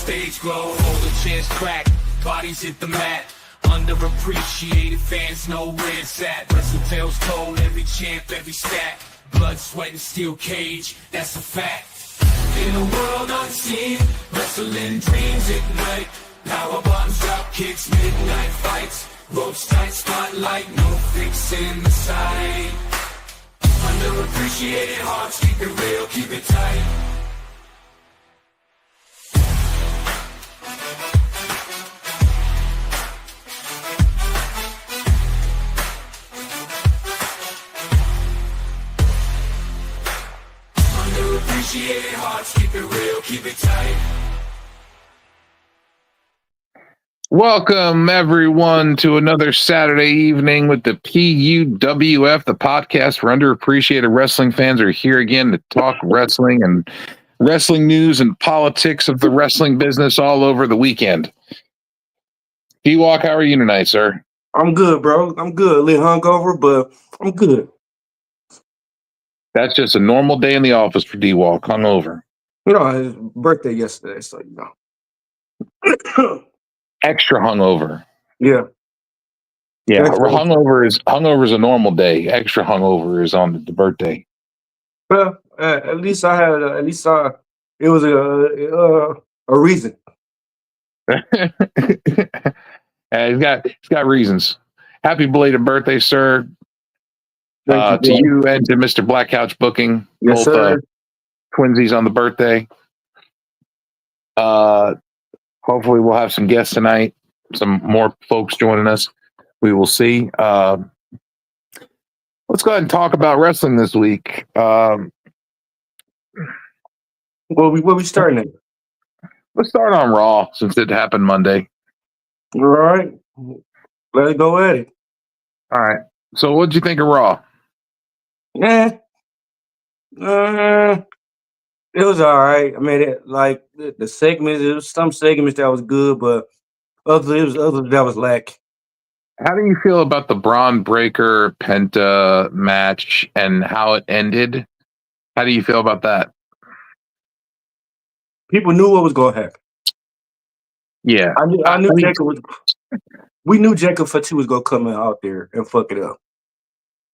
stage glow, hold the chairs crack, bodies hit the mat. Underappreciated fans know where it's at. Wrestle tales told, every champ, every stat. Blood, sweat, and steel cage, that's a fact. In a world unseen, wrestling dreams ignite. Power bombs, drop kicks, midnight fights. Ropes tight, spotlight, no fixing the sight. Underappreciated hearts, keep it real, keep it tight. Underappreciated hearts, keep it real, keep it tight. Welcome, everyone, to another Saturday evening with the P.U.W.F, the podcast for underappreciated wrestling fans. Are here again to talk wrestling and wrestling news and politics of the wrestling business all over the weekend. D-Walk, how are you tonight, sir? I'm good, bro. I'm good. A little hungover, but I'm good. That's just a normal day in the office for D-Walk, hungover. You know, his birthday yesterday, so you know. Extra hungover. Yeah. Yeah, Extra. hungover is a normal day. Extra hungover is on the birthday. Well, at least I had. It was a reason. He's got reasons. Happy belated birthday, sir. Thank To you and to Mr. Black Couch Booking. Yes, both sir. Twinsies on the birthday. Hopefully we'll have some guests tonight. Some more folks joining us. We will see. Let's go ahead and talk about wrestling this week. Where we starting at? Let's start on Raw since it happened Monday. All right. Let's go at it. All right. So what'd you think of Raw? Yeah. It was all right. I mean, the segments, there was some segments that was good, but others that was lack. How do you feel about the Braun Breaker Penta match and how it ended? How do you feel about that? People knew what was going to happen. Yeah, I knew Jacob was. We knew Jacob Fatu was going to come out there and fuck it up.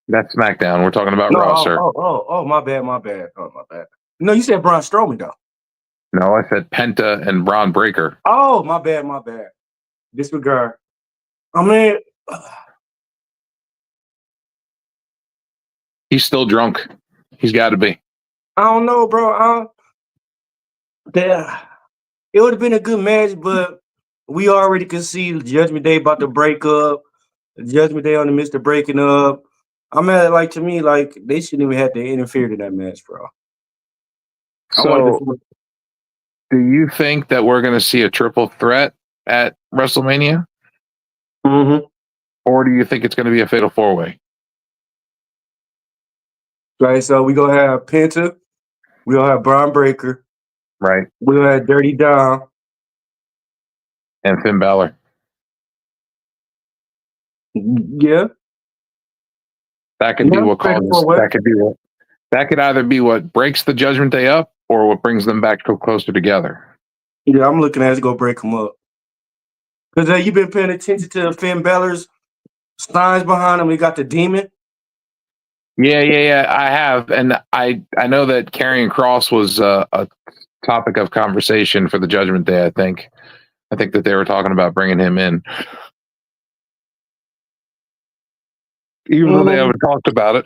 That's SmackDown. We're talking about Raw, sir. Oh, my bad. Oh, my bad. No, you said Braun Strowman, though. No, I said Penta and Braun Breaker. Oh, my bad. Disregard. I mean, he's still drunk. He's got to be. I don't know, bro. It would have been a good match, but we already could see the Judgment Day about to break up. The Judgment Day on the Mr. Breaking up. I mean, to me, they shouldn't even have to interfere in that match, bro. So, do you think that we're going to see a triple threat at WrestleMania? Mm-hmm. Or do you think it's going to be a fatal four-way? Right, so we're going to have Penta. We're going to have Braun Breaker. Right. We're going to have Dirty Dom. And Finn Balor. Yeah. That could be what causes. That could either be what breaks the Judgment Day up or what brings them back closer together. Yeah, I'm looking at it's going to break them up. Because you've been paying attention to Finn Balor's signs behind him. He got the demon. Yeah. I have. And I know that Karrion Kross was a topic of conversation for the Judgment Day, I think. I think that they were talking about bringing him in. Even though they haven't talked about it.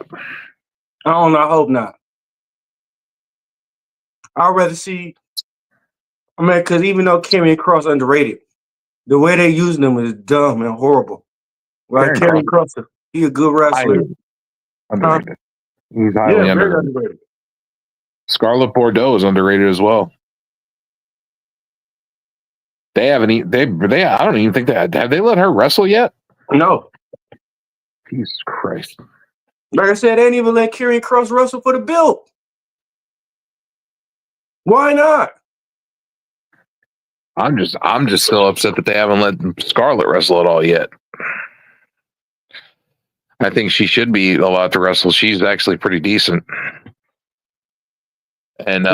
I don't know. I hope not. I'd rather see. I mean, because even though Karrion Kross underrated, the way they're using him is dumb and horrible. Like Karrion Kross, he's a good wrestler. Underrated. He's highly underrated. Scarlett Bordeaux is underrated as well. They haven't. I don't even think that. Have they let her wrestle yet? No. Jesus Christ. Like I said, they didn't even let Karrion Kross wrestle for the belt. Why not? I'm just still upset that they haven't let Scarlett wrestle at all yet. I think she should be allowed to wrestle. She's actually pretty decent. And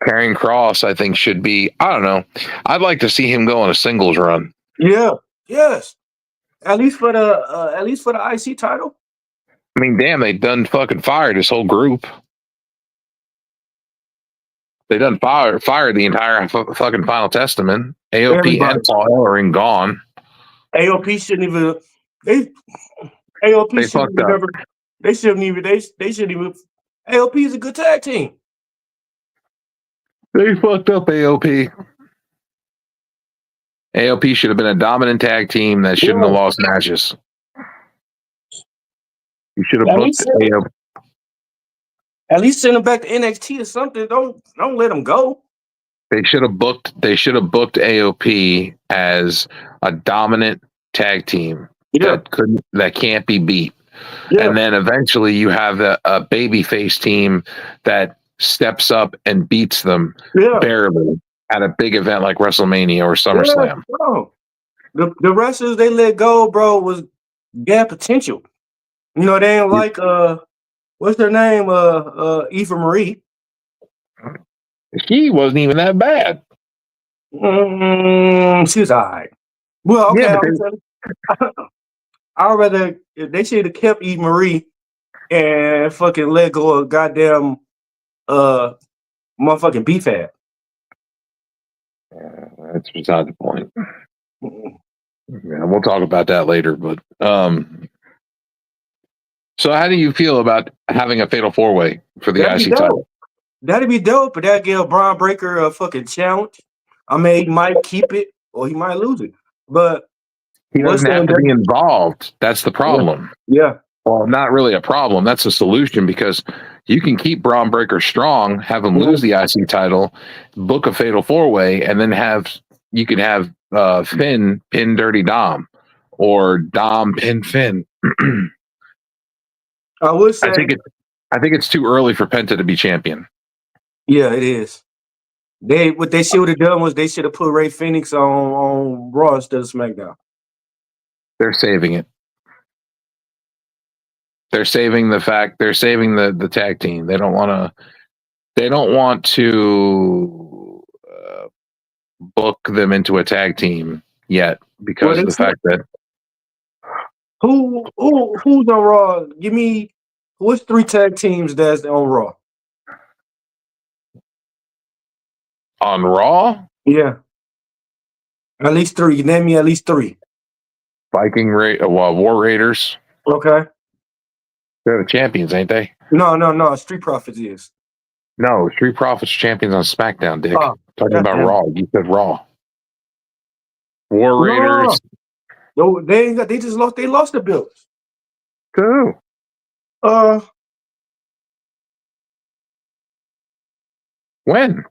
Karrion Kross, I think, should be. I don't know. I'd like to see him go on a singles run. Yeah. Yes. At least for the IC title. I mean, damn, they done fucking fired his whole group. They done fired the entire fucking Final Testament. AOP Everybody. and Paul Ellering gone. AOP shouldn't even. AOP They shouldn't fucked even. up. They shouldn't even. They shouldn't even. AOP is a good tag team. They fucked up AOP. AOP should have been a dominant tag team that shouldn't have lost matches. You should have booked AOP. At least send them back to NXT or something. Don't let them go. They should have booked AOP as a dominant tag team that can't be beat. Yeah. And then eventually you have a babyface team that steps up and beats them barely at a big event like WrestleMania or SummerSlam. Yeah, the wrestlers they let go, bro, was gap potential. You know, they ain't like what's their name? Eva Marie. She wasn't even that bad. She was all right. Well, okay. Yeah, I'd rather they should have kept Eve Marie and fucking let go of goddamn motherfucking B-Fab. That's beside the point. Yeah, we'll talk about that later. But so how do you feel about having a fatal 4-way for the IC title? That'd be dope, but that'd give Braun Breaker a fucking challenge. I mean, he might keep it or he might lose it. But he doesn't have to be involved. That's the problem. Yeah. Well, not really a problem. That's a solution because you can keep Braun Breaker strong, have him lose the IC title, book a fatal 4-way, and then you can have Finn pin Dirty Dom or Dom pin Finn. I would say I think it's too early for Penta to be champion. Yeah, it is. What they should have done was they should have put Ray Phoenix on Raw instead of SmackDown. They're saving it. They're saving the tag team. They don't want to book them into a tag team yet because of the fact that who's on Raw? Give me what's 3 tag teams that's on Raw? On Raw? Yeah. At least 3. Name me at least 3. War Raiders. Okay. They're the champions, ain't they? No. Street Profits is. No, Street Profits champions on SmackDown, Dick. Talking about Raw. You said Raw. War Raiders. No, they lost the belts. Who? When?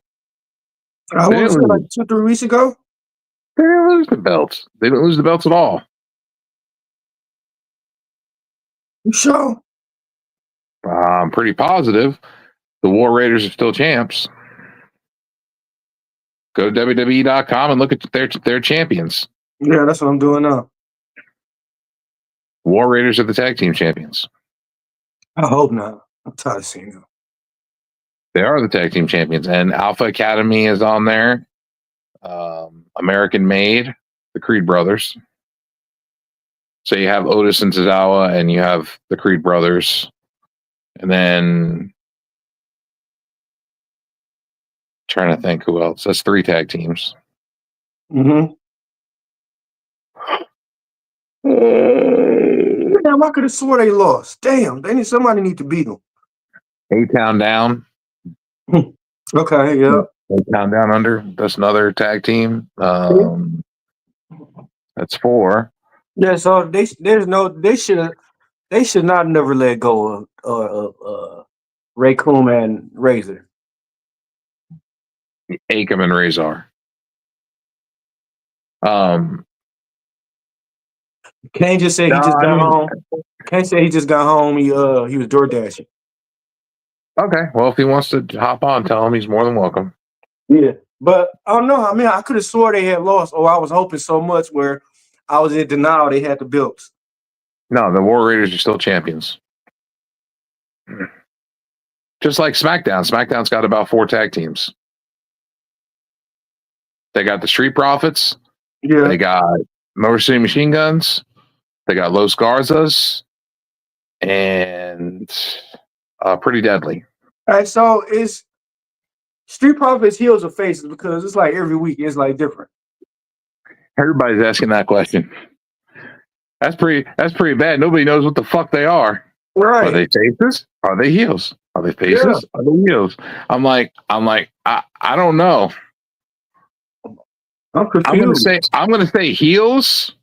I want to say like 2-3 weeks ago. They didn't lose the belts. They didn't lose the belts at all. You sure? I'm pretty positive. The War Raiders are still champs. Go to WWE.com and look at their champions. Yeah, that's what I'm doing now. War Raiders are the tag team champions. I hope not. I'm tired of seeing them. They are the tag team champions, and Alpha Academy is on there. American Made, the Creed brothers. So you have Otis and Tozawa, and you have the Creed brothers, and then trying to think who else. That's 3 tag teams. Mm-hmm. Damn, I could have swore they lost. Damn, somebody need to beat them. A-Town Down. Okay, yeah. A-Town Down Under. That's another tag team. That's 4. Yeah, so they should not never let go of Ray Coom and Razor. Akam and Razor. Can't just say he just got home. Can't say he just got home. He was door dashing. Okay, well, if he wants to hop on, tell him he's more than welcome. Yeah, but I don't know. I mean, I could have swore they had lost, or I was hoping so much where I was in denial they had the belts. No, the War Raiders are still champions. Just like SmackDown. SmackDown's got about 4 tag teams. They got the Street Profits. Yeah. They got Motor City Machine Guns. They got Los Garzas. And Pretty Deadly. All right, so it's Street Profits heels or faces because it's like every week it's like different. Everybody's asking that question. That's pretty bad. Nobody knows what the fuck they are. Right. Are they faces? Are they heels? Are they faces? Yeah. Are they heels? I'm like, I don't know. I'm confused. I'm gonna say heels.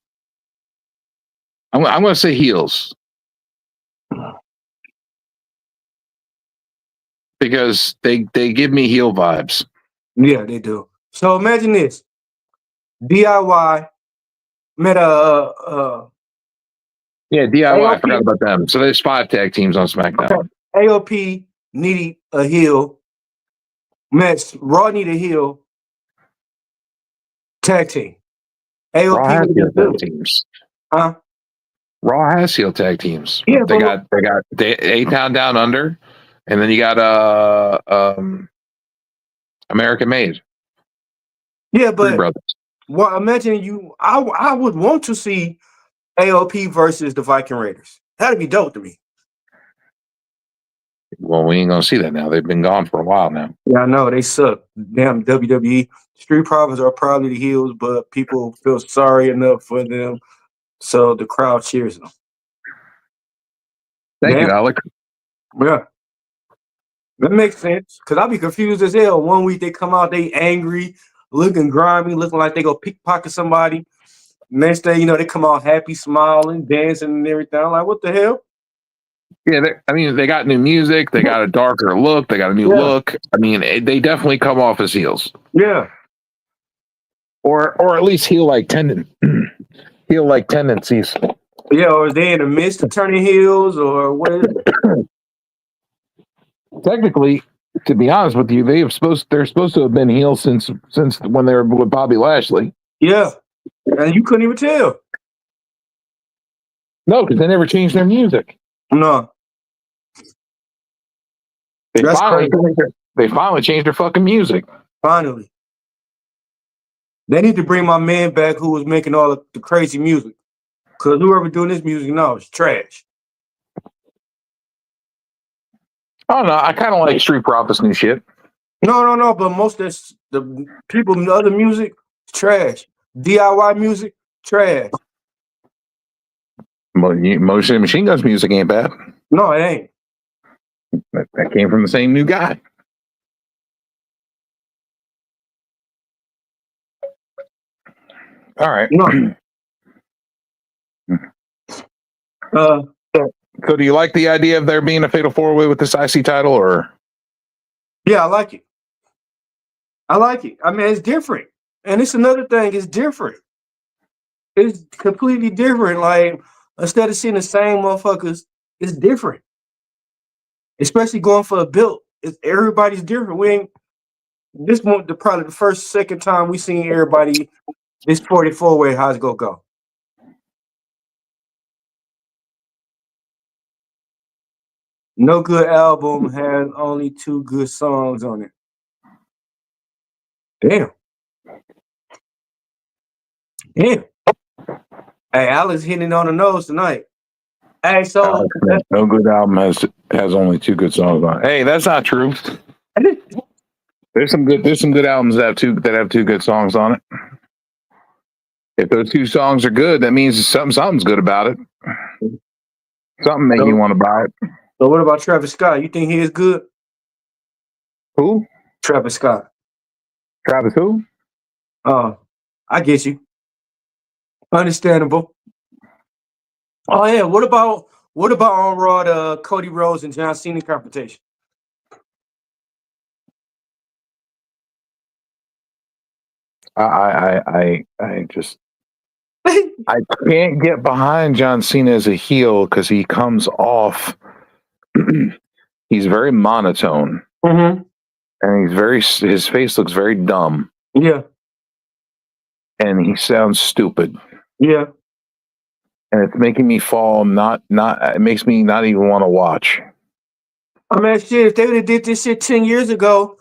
I'm gonna say heels. Because they give me heel vibes. Yeah, they do. So imagine this. DIY met Yeah, DIY. AOP. I forgot about them. So there's 5 tag teams on SmackDown. Okay. AOP needed a heel. Raw needed a heel. Tag team. AOP Raw has heel tag teams. Huh? Raw has heel tag teams. Yeah, they got A-Town Down Under, and then you got American Made. Yeah, but brothers. Well, imagine I would want to see AOP versus the Viking Raiders. That'd be dope to me. Well, we ain't gonna see that now. They've been gone for a while now. Yeah, I know they suck. Damn WWE. Street Profits are probably the heels, but people feel sorry enough for them, so the crowd cheers them. Thank you, Alec. Yeah, that makes sense. Cause I'll be confused as hell. One week they come out, they angry, looking grimy, looking like they go pickpocket somebody. Next day, they come out happy, smiling, dancing, and everything. I'm like, what the hell? Yeah, they got new music. They got a darker look. They got a new look. I mean, they definitely come off as heels. Yeah, or at least heel-like tendencies. Yeah, or is they in the midst of turning heels, or what is it? Technically, to be honest with you, they're supposed to have been heels since when they were with Bobby Lashley. Yeah, and you couldn't even tell. No, because they never changed their music. No. They finally changed their fucking music. Finally. They need to bring my man back who was making all the crazy music. Because whoever doing this music now is trash. I don't know. I kind of like Street Profits new shit. No. But most of the people in the other music, trash. DIY music, trash. Motion Machine Guns music ain't bad. No, it ain't. That came from the same new guy. All right. No. So do you like the idea of there being a fatal 4-way with this IC title, or? Yeah, I like it. I mean, it's different. And it's another thing, it's different. It's completely different. Like, instead of seeing the same motherfuckers, it's different. Especially going for a belt. Everybody's different. This won't probably the second time we seen everybody this 44-way, how's it gonna go? No Good album has only 2 good songs on it. Damn. Hey, Alex hitting on the nose tonight. Hey, so No Good album has only 2 good songs on it. Hey, that's not true. There's some good albums that have 2 good songs on it. If those 2 songs are good, that means something's good about it. Something made you want to buy it. So what about Travis Scott? You think he is good? Who? Travis Scott. Travis who? I get you. Understandable. Oh yeah. What about on Raw the Cody Rhodes and John Cena confrontation? I can't get behind John Cena as a heel because he comes off. He's very monotone, and his face looks very dumb. Yeah, and he sounds stupid. Yeah, and it's making me fall. It makes me not even want to watch. I mean, shit. If they would have did this shit 10 years ago,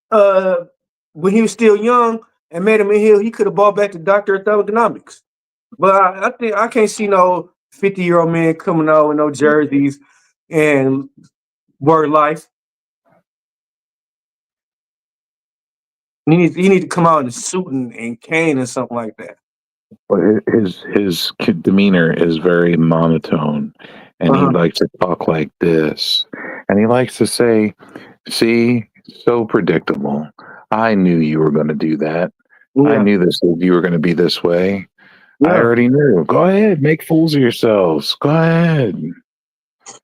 when he was still young, and made him a heel, he could have bought back the Doctor of Thermonomics. But I think I can't see no 50-year-old man coming out with no jerseys and word life. He need to come out in a suit and cane or something like that. But his demeanor is very monotone, and he likes to talk like this, and he likes to say, "See, so predictable. I knew you were going to do that. I Yeah, knew you were going to be this way. I yeah, already knew. Go ahead, make fools of yourselves. Go ahead. yeah. It's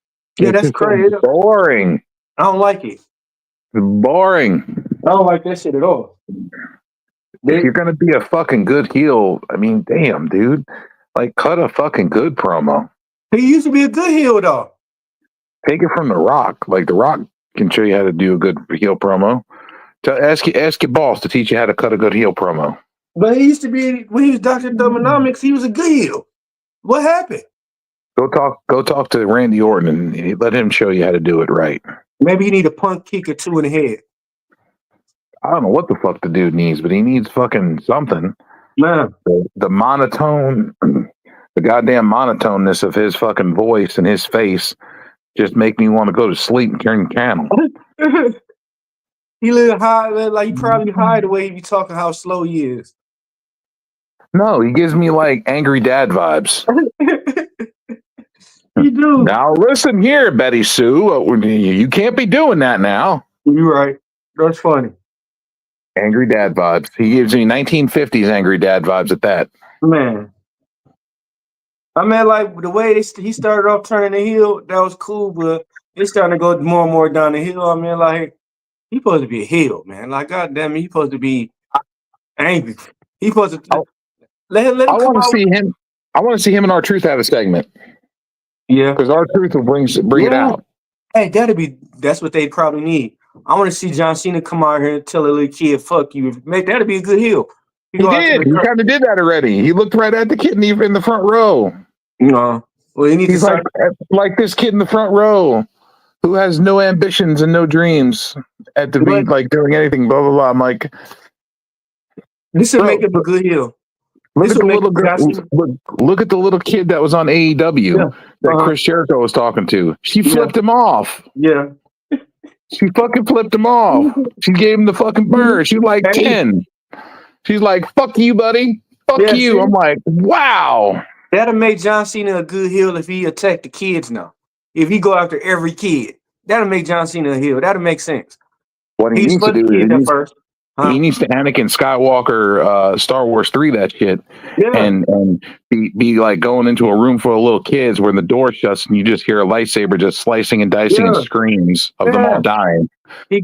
That's just so crazy. boring. I don't like it. Boring. I don't like that shit at all. If They, you're gonna be a fucking good heel, I mean, damn, dude, like cut a fucking good promo. he used to be a good heel though, Take it from The Rock. Like The Rock can show you how to do a good heel promo. Ask your boss to teach you how to cut a good heel promo. but he used to be when he was Doctor Thermonomics. He was a good heel. What happened? Go talk to Randy Orton and let him show you how to do it right. Maybe he need a punk kick or two in the head. I don't know what the fuck the dude needs, but he needs fucking something. Man, The monotone, the goddamn monotoneness of his fucking voice and his face just make me want to go to sleep and turn the channel. he live high, like he probably high the way he be talking. How slow he is. No, he gives me like angry dad vibes. You do. Now listen here, Betty Sue. You can't be doing that now. You're right. That's funny, Angry dad vibes. He gives me 1950s angry dad vibes at that. man. I mean, like the way he started off turning the heel, that was cool, but it's starting to go more and more down the hill. I mean, like he supposed to be a heel, man. Like, goddamn it, he supposed to be angry. He supposed to let him I come want to out. see him. I want to see him and R-Truth have a segment Yeah, because R-Truth will bring it yeah. out. Hey, that's what they probably need. I want to see John Cena come out here and tell a little kid, "Fuck you." Make that'd be a good heel. He He go out to did. the He crowd. kind of did that already. He looked right at the kid in the front row. Well, he needs to He's start. like this kid in the front row who has no ambitions and no dreams at the But beat, like doing anything. Blah blah blah. I'm like, this will make bro, him a good heel. look This at will the make little girl. John Cena. Look at the little kid that was on Yeah. AEW that Chris Jericho was talking to. She Yeah. flipped him off. Yeah. She fucking flipped him off. She gave him the fucking bird. She's like Hey. 10. She's like, fuck you, buddy. Fuck Yeah, you. see? I'm like, wow. That'll make John Cena a good heel if he attack the kids now. If he go after every kid, that'll make John Cena a heel. That'll make sense. What he He's needs to for the do is kids at first. he needs to Anakin Skywalker Star Wars 3 that shit Yeah. and be like going into a room full of little kids where the door shuts and you just hear a lightsaber just slicing and dicing and Yeah. screams of them all dying. He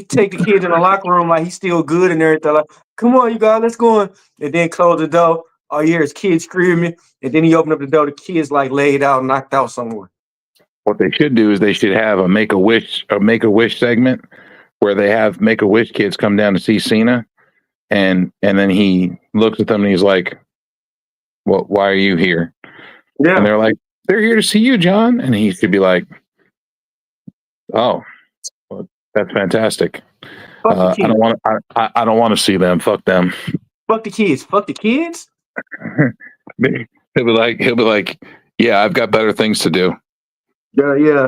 take the kids in the locker room like he's still good and everything. Like, come on, you guys, let's go on. And then close the door. All you hear is kids screaming. And then he opened up the door. The kids like laid out, knocked out somewhere. What they should do is they should have a Make-A-Wish segment where they have Make-A-Wish kids come down to see Cena, and then he looks at them and he's like, "Well, why are you here?" Yeah. And they're like, "They're here to see you, John." And he should be like, "Oh, well, that's fantastic. Fuck the I kids. don't want to see them. Fuck them." Fuck the kids. Fuck the kids? He'll be like, "Yeah, I've got better things to do. Yeah.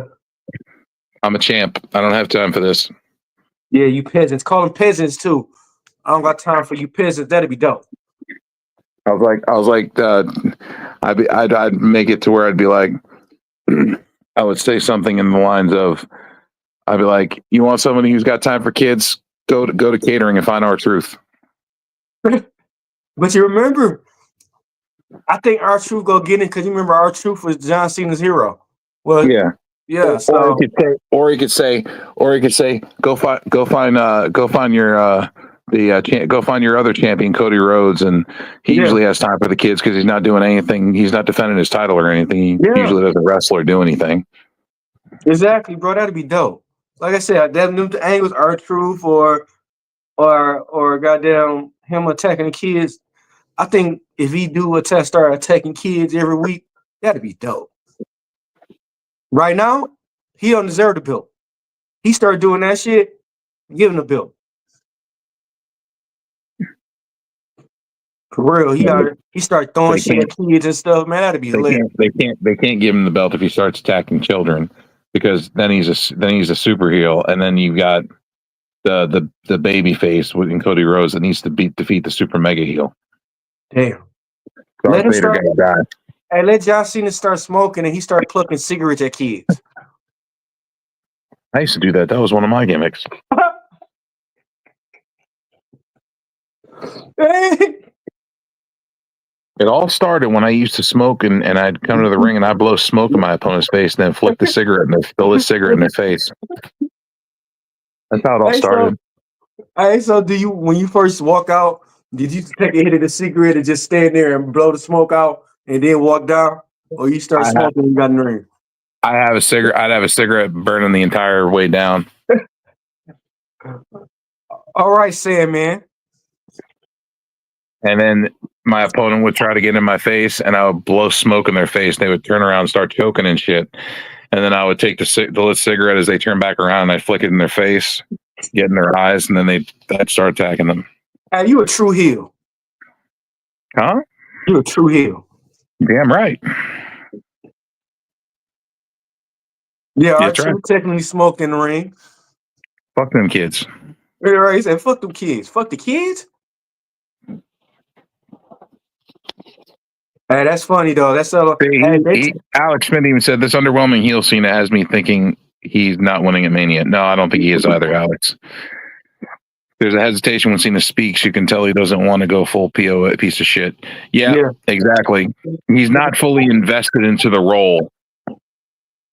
I'm a champ. I don't have time for this." Yeah, you peasants. Call them peasants too. I don't got time for you peasants. That'd be dope. I was like, I'd make it to where I'd be like, I would say something in the lines of, I'd be like, "You want somebody who's got time for kids? Go to catering and find R-Truth." But you remember, I think R-Truth go get it because you remember R-Truth was John Cena's hero. Well, Yeah. yeah. Or he could say, go find your other champion, Cody Rhodes, and he usually has time for the kids because he's not doing anything. He's not defending his title or anything. He usually doesn't wrestle or do anything. Exactly, bro. That'd be dope. Like I said, them angles R-Truth or goddamn him attacking the kids. I think if he start attacking kids every week, that'd be dope. Right now, he don't deserve the belt. He started doing that shit, give him the belt. For real, he start throwing They shit at kids and stuff. Man, that'd be hilarious. They can't give him the belt if he starts attacking children, because then he's a super heel, and then you got the baby face in Cody Rhodes that needs to defeat the super mega heel. Damn. Darth Vader gotta die. Hey, let John Cena start smoking and he start plucking cigarettes at kids. I used to do that. That was one of my gimmicks. It all started when I used to smoke, and I'd come to the ring and I'd blow smoke in my opponent's face and then flick the cigarette and fill the cigarette in their face. That's how it all started. So do you, when you first walk out, did you take a hit of the cigarette and just stand there and blow the smoke out and then walk down? Or you start smoking and you got in the ring? I'd have a cigarette burning the entire way down. All right, Sandman. And then my opponent would try to get in my face, and I would blow smoke in their face. They would turn around and start choking and shit. And then I would take the lit cigarette as they turn back around, and I'd flick it in their face, get in their eyes, and then I'd start attacking them. Hey, you a true heel. Huh? You a true heel. Damn right. Yeah, I technically smoke in the ring. Fuck them kids. Right, he said, fuck them kids. Fuck the kids? Hey, that's funny though. That's Alex Smith even said this underwhelming heel Cena has me thinking he's not winning at Mania. No, I don't think he is either, Alex. There's a hesitation when Cena speaks. You can tell he doesn't want to go full PO piece of shit. Yeah, exactly. He's not fully invested into the role.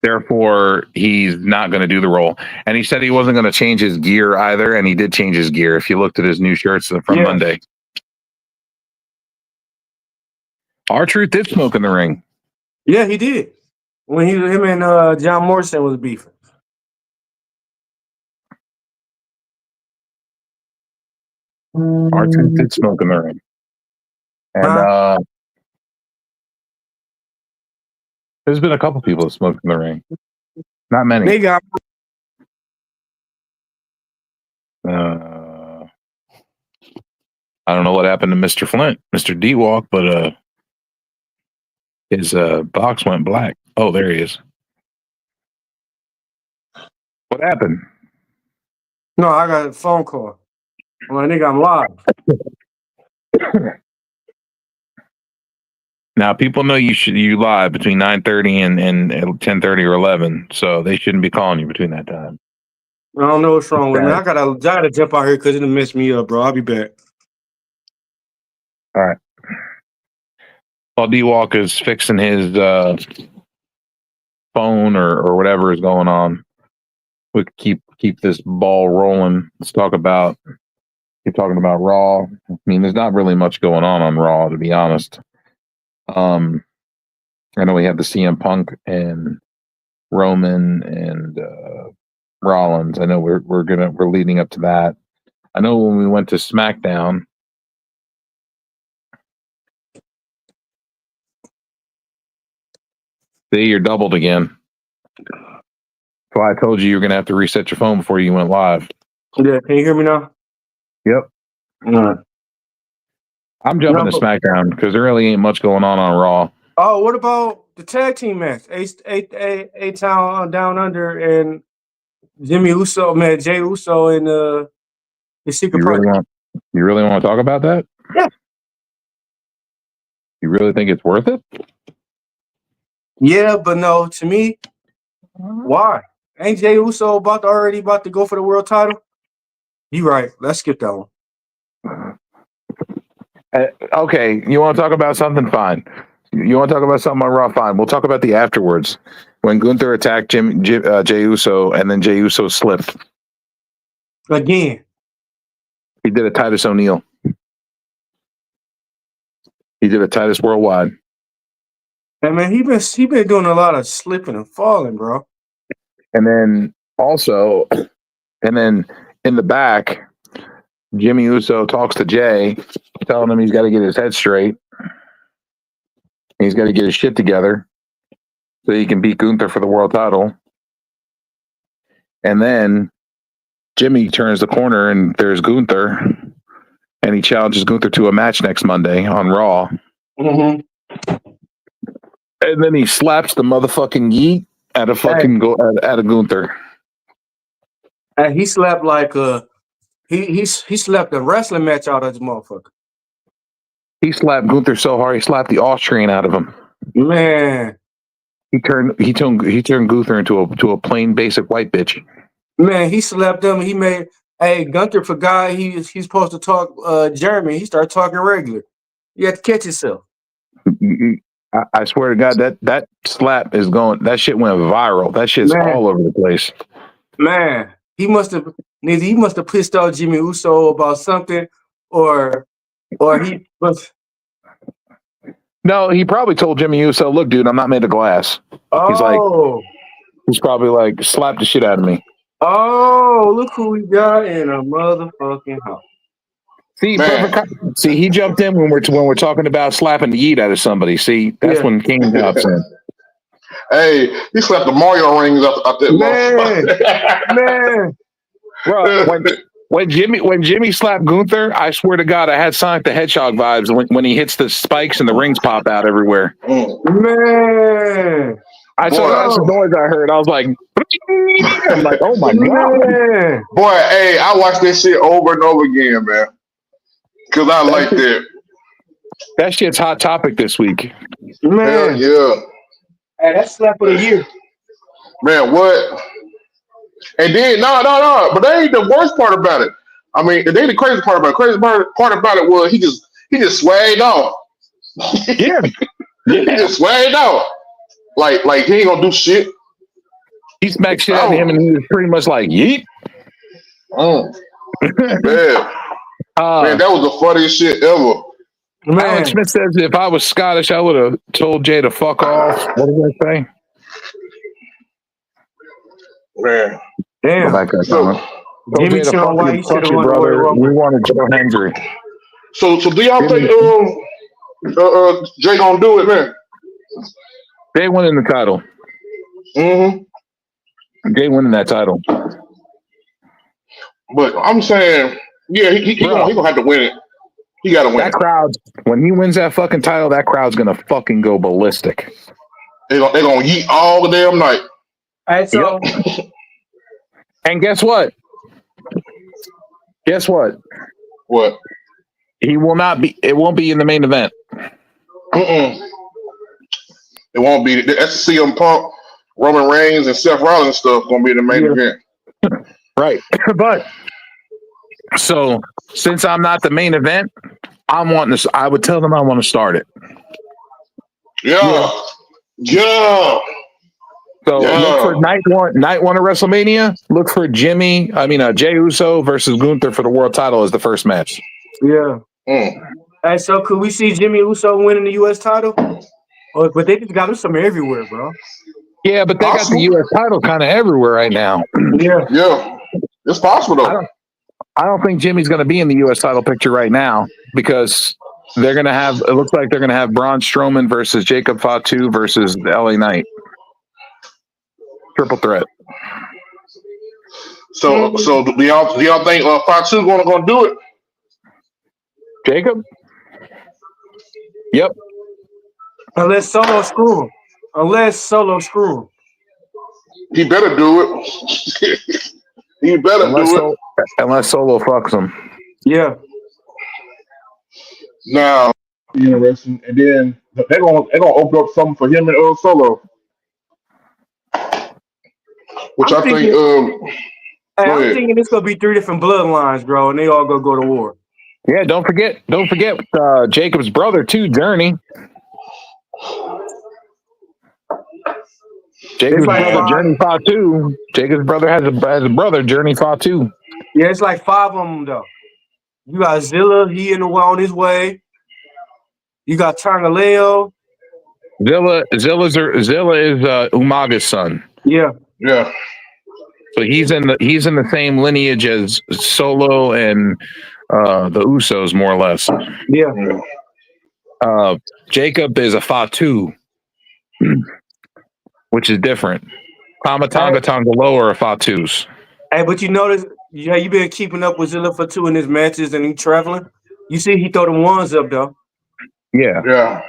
Therefore, he's not going to do the role. And he said he wasn't going to change his gear either, and he did change his gear. If you looked at his new shirts from Monday. R-Truth did smoke in the ring. Yeah, he did. When him and John Morrison was beefing. R-Truth did smoke in the ring. And there's been a couple people that smoked in the ring. Not many. They got I don't know what happened to Mr. Flint, Mr. D-Walk, but his box went black. Oh, there he is. What happened? No, I got a phone call. I'm like, nigga, I'm live. Now, people know you live between 9:30 and 10:30 or 11, so they shouldn't be calling you between that time. I don't know what's wrong with me. I gotta jump out here because it'll mess me up, bro. I'll be back. All right. While D-Walk is fixing his phone or whatever is going on, we keep this ball rolling. Let's keep talking about Raw. I mean, there's not really much going on Raw, to be honest. I know we had the CM Punk and Roman and Rollins. I know we're leading up to that. I know when we went to SmackDown, see, you're doubled again. So I told you were going to have to reset your phone before you went live. Yeah, can you hear me now? Yep. I'm jumping to SmackDown because there really ain't much going on Raw. Oh, what about the tag team match? A-Town Down Under and Jimmy Uso, Jay Uso and the Secret Party. You really want to talk about that? Yeah. You really think it's worth it? Yeah, but no, to me, why? Ain't Jay Uso already about to go for the world title? You right. Let's skip that one. Okay, you want to talk about something? Fine. You want to talk about something on Raw? Fine. We'll talk about the afterwards. When Gunther attacked Jay Uso, and then Jay Uso slipped. Again. He did a Titus O'Neil. He did a Titus Worldwide. Hey, man, he been doing a lot of slipping and falling, bro. And then in the back, Jimmy Uso talks to Jay, telling him he's got to get his head straight. He's got to get his shit together so he can beat Gunther for the world title. And then Jimmy turns the corner and there's Gunther. and he challenges Gunther to a match next Monday on Raw. Mm-hmm. And then he slaps the motherfucking yeet at a fucking at a Gunther. And he slapped like he slapped a wrestling match out of this motherfucker. He slapped Gunther so hard he slapped the Austrian out of him. Man. He turned Gunther into a plain basic white bitch. Man, he slapped him. He made Gunther forgot he's supposed to talk German. He started talking regular. You have to catch yourself. I swear to God, that slap is going. That shit went viral. That shit's all over the place. Man, he must have pissed off Jimmy Uso about something, or he was. No, he probably told Jimmy Uso, "Look, dude, I'm not made of glass." He's probably like, slap the shit out of me. Oh, look who we got in a motherfucking house. See, he jumped in when we're talking about slapping the yeet out of somebody. See, that's when King jumps in. Hey, he slapped the Mario rings out that man. Bro, when Jimmy slapped Gunther, I swear to God, I had Sonic the Hedgehog vibes when he hits the spikes and the rings pop out everywhere. Man. That's the noise I heard. I was like, I'm like, oh my God. Boy, hey, I watched this shit over and over again, man. Because I like that. That shit's hot topic this week. Man. Hell yeah. Hey, that's slap of the year. Man, what? And then, no. But that ain't the worst part about it. I mean, it ain't the crazy part about it. The crazy part about it was he just swagged off. Yeah. He just swagged off. Like he ain't gonna do shit. He smacked shit out of him and he was pretty much like, yeet. Man, that was the funniest shit ever. Alan Smith says if I was Scottish, I would have told Jay to fuck off. What did I say? Man. Damn. Jimmy Sean White, you should have won brother. We wanted Joe Hendry. So do y'all think Jay gonna do it, man? Jay winning the title. Mm-hmm. Jay winning that title. But I'm saying, yeah, he gonna have to win it. He gotta win. That crowd, when he wins that fucking title, that crowd's gonna fucking go ballistic. They gonna yeet all the damn night. And guess what? What? He will not be. It won't be in the main event. It won't be. That's CM Punk, Roman Reigns, and Seth Rollins stuff gonna be the main event. Right. But so since I'm not the main event, I would tell them I want to start it. Yeah. So look for night one of WrestleMania. Look for Jay Uso versus Gunther for the world title as the first match. Yeah. Hey, so could we see Jimmy Uso winning the U.S. title? But they just got him somewhere everywhere, bro. Yeah, but they got the U.S. title kind of everywhere right now. Yeah. It's possible though. I don't think Jimmy's going to be in the U.S. title picture right now because they're going to have. It looks like they're going to have Braun Strowman versus Jacob Fatu versus the LA Knight. Triple threat. So do y'all think Fatu gonna do it? Jacob? Yep. Unless Solo screw him. He better do it. He better do it. Unless Solo fucks him. Yeah. Now, interesting. And then they're gonna open up something for him and Solo. Which I'm thinking it's gonna be 3 different bloodlines, bro, and they all gonna go to war. Yeah, don't forget Jacob's brother too, Journey. Jacob's brother, Journey Fatu. Jacob's brother has a brother, Journey Fatu. Yeah, it's like 5 of them though. You got Zilla, he on his way. You got Tangaleo. Zilla is Umaga's son. Yeah. So he's in the same lineage as Solo and the Usos, more or less. Yeah. Jacob is a Fatu, which is different. Tamatanga Tangaloa are Fatus. Hey, but you notice, you been keeping up with Zilla Fatu in his matches and he traveling? You see, he throw the ones up though. Yeah. Yeah.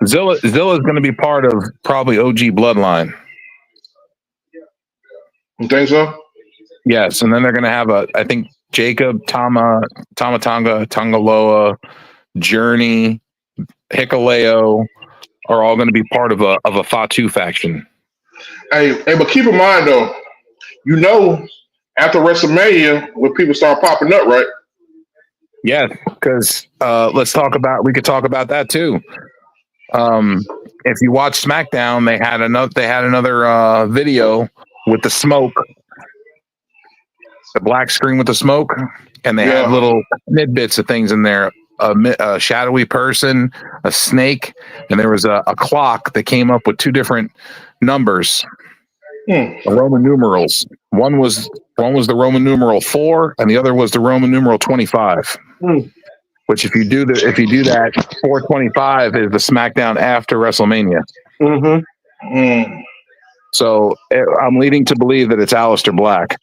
Zilla's going to be part of probably OG Bloodline. You think so? Yes, and then they're going to have I think Jacob, Tonga, Tongaloa, Journey, Hikaleo are all going to be part of a Fatu faction. Hey, but keep in mind though, after WrestleMania, when people start popping up, right? Yeah, because we could talk about that too. If you watch SmackDown, they had another video with the smoke, the black screen with the smoke, and they had little tidbits of things in there. A shadowy person, a snake, and there was a clock that came up with two different numbers, Roman numerals. One was the Roman numeral 4, and the other was the Roman numeral 25. Which, if you do that, 425 is the SmackDown after WrestleMania. So I'm leading to believe that it's Aleister Black.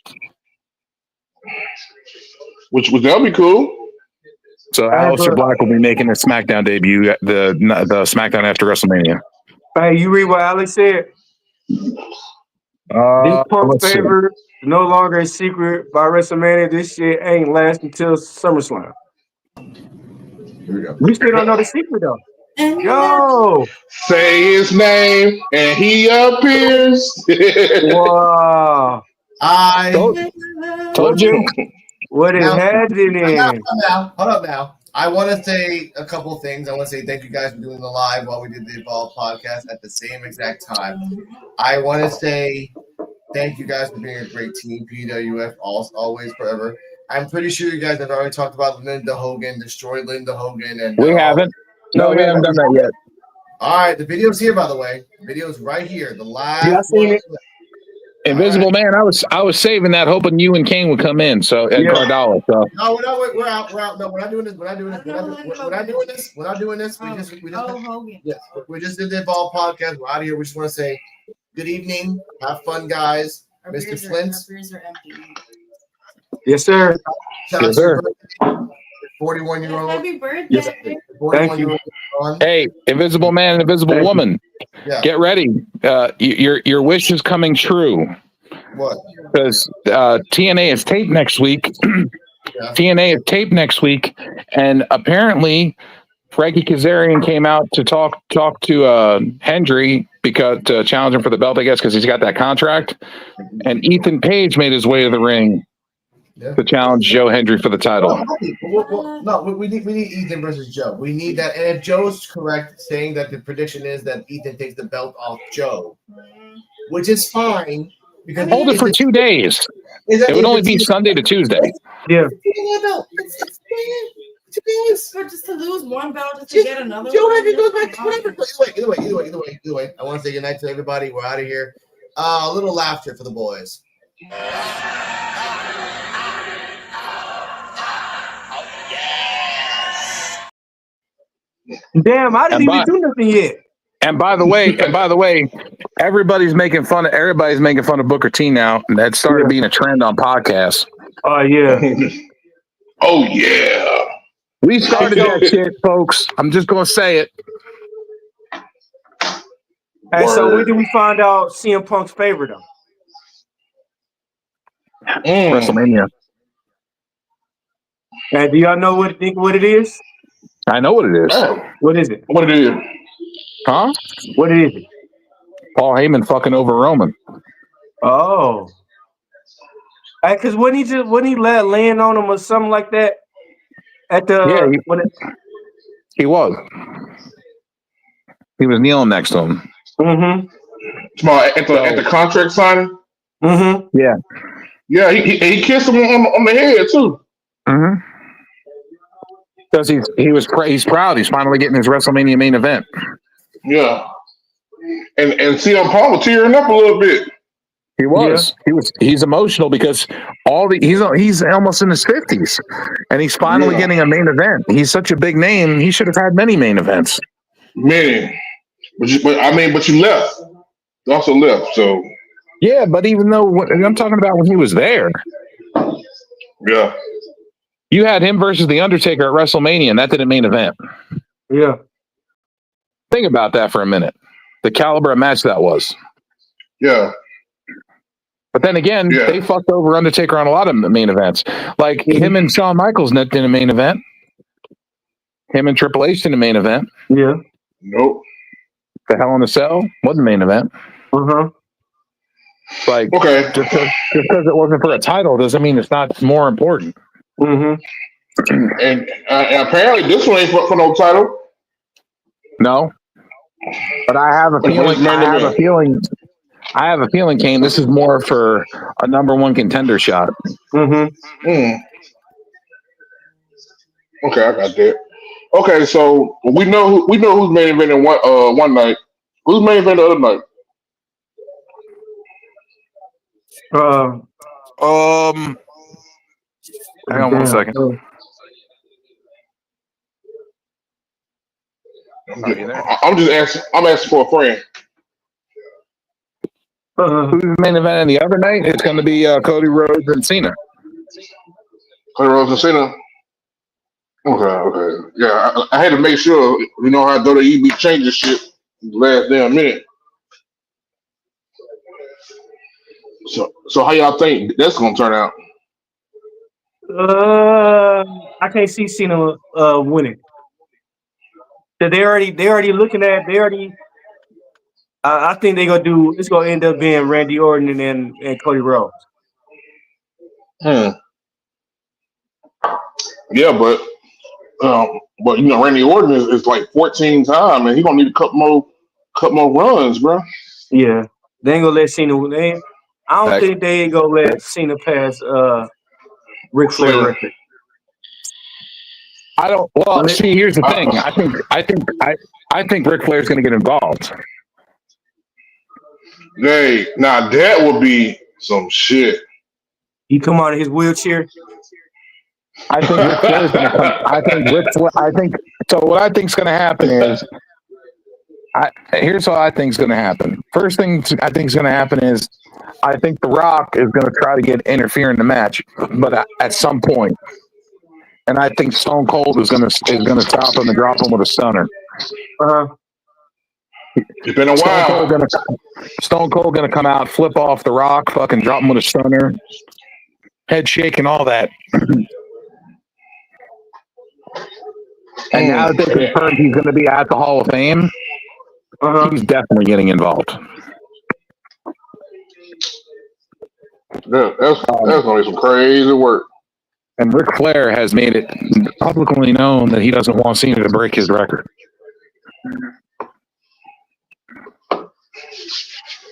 Which that'll be cool. So Aleister Black will be making his SmackDown debut at the SmackDown after WrestleMania. Hey, you read what Alex said? This Punk's favorite no longer a secret by WrestleMania. This shit ain't lasting until SummerSlam. Here we go. We still don't know the secret though. Yo, say his name and he appears. wow! I told you. What is happening? Hold up now. I want to say a couple things. I want to say thank you guys for doing the live while we did the Evolve podcast at the same exact time. I want to say thank you guys for being a great team. P.U.W.F. always, forever. I'm pretty sure you guys have already talked about Linda Hogan, destroyed Linda Hogan. And we haven't. No, we haven't done that yet. All right, the video's here, by the way. The video's right here. The live. Yeah, I seen it. Invisible Man, I was saving that, hoping you and Kane would come in. So and Cardala. So no, we're out. No, we're not doing this. We're not doing this. We just did the Evolve podcast. We're out of here. We just want to say good evening. Have fun, guys. Mr. Flint. Our beers are empty. Yes, sir. Yes, sir. 41-year-old. Happy birthday. Yes. 41-year-old. Hey, Invisible Man and Invisible Woman, get ready. Your wish is coming true. What? Because TNA is taped next week. TNA is taped next week, and apparently Frankie Kazarian came out to talk to Hendry to challenge him for the belt, I guess, because he's got that contract. And Ethan Page made his way to the ring to challenge Joe Hendry for the title. No, we need Ethan versus Joe. We need that. And if Joe's correct, saying that the prediction is that Ethan takes the belt off Joe, which is fine. Because hold it for 2 days. It would only be Sunday to Tuesday. Yeah. It's 2 days. For just to lose one belt just to get another Joe one. Hendry goes back. Whatever. Either way. I want to say goodnight to everybody. We're out of here. A little laughter for the boys. Damn, I didn't even do nothing yet. And by the way, everybody's making fun of Booker T now. That started being a trend on podcasts. Oh yeah. Oh yeah. We started that shit, folks. I'm just gonna say it. Hey, so when did we find out CM Punk's favorite though? WrestleMania. And do y'all know what it is? I know what it is. What is it? What it is? Huh? What is it? Paul Heyman fucking over Roman. Oh. Hey, cause when he land on him or something like that at the he was kneeling next to him. Mm-hmm. At the contract signing. Mm-hmm. Yeah. Yeah, he kissed him on the head too. Mm-hmm. Because he's proud. He's finally getting his WrestleMania main event. Yeah. And CM Punk was tearing up a little bit. He was. Yeah. He's emotional because he's almost in his 50s, and he's finally getting a main event. He's such a big name. He should have had many main events. Many. But you left. You also left. So. Yeah, but even though I'm talking about when he was there. Yeah. You had him versus The Undertaker at WrestleMania, and that didn't main event. Yeah. Think about that for a minute. The caliber of match that was. Yeah. But then again, Yeah. they fucked over Undertaker on a lot of main events. Like him and Shawn Michaels in a main event. Him and Triple H in a main event. Yeah. Nope. The Hell in a Cell wasn't a main event. Uh-huh. Like, Okay. just because it wasn't for a title doesn't mean it's not more important. Mm-hmm. And apparently this one ain't for no title. No. But I have a feeling, Kane, this is more for a number one contender shot. Mm-hmm. Okay, I got that. Okay, so we know who's main eventing one night. Who's main event the other night? Hang on 1 second. I'm just asking. I'm asking for a friend. Who's main eventing the other night? It's going to be Cody Rhodes and Cena. Cody Rhodes and Cena. Okay. Yeah, I had to make sure. You know how WWE be changing shit last damn minute. So how y'all think that's gonna turn out? I can't see Cena winning. They already looking at. I think they're gonna do. It's gonna end up being Randy Orton and Cody Rhodes. Yeah, but you know Randy Orton is like 14 times, and he gonna need a couple more runs, bro. Yeah, they ain't gonna let Cena win. I don't think they ain't gonna let Cena pass Ric Flair record. I don't. Well, see, here's the thing. I think Ric Flair's going to get involved. Hey, now that would be some shit. He come out of his wheelchair. I think Ric Flair's going to come. I think so. What I think's going to happen is, here's what I think's going to happen. First thing I think's going to happen is, I think The Rock is going to try to interfere in the match, but at some point. And I think Stone Cold is gonna stop him and drop him with a stunner. It's been a while. Stone Cold gonna come out, flip off The Rock, fucking drop him with a stunner, head shake and all that. And now that they confirmed he's gonna be at the Hall of Fame, he's definitely getting involved. Yeah, that's gonna be some crazy work. And Ric Flair has made it publicly known that he doesn't want Cena to break his record.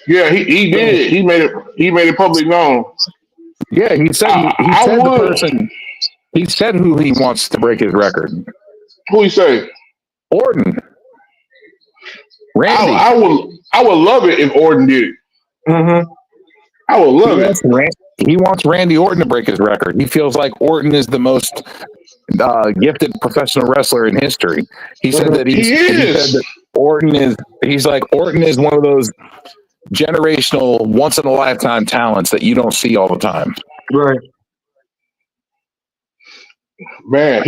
Yeah, he did. He made it publicly known. Yeah, he said he said who he wants to break his record. Who he say? Orton. Randy. I would love it if Orton did it. Mm-hmm. I would love it. He wants Randy Orton to break his record. He feels like Orton is the most gifted professional wrestler in history. He said that he said that Orton is one of those generational, once in a lifetime talents that you don't see all the time. Right. Man,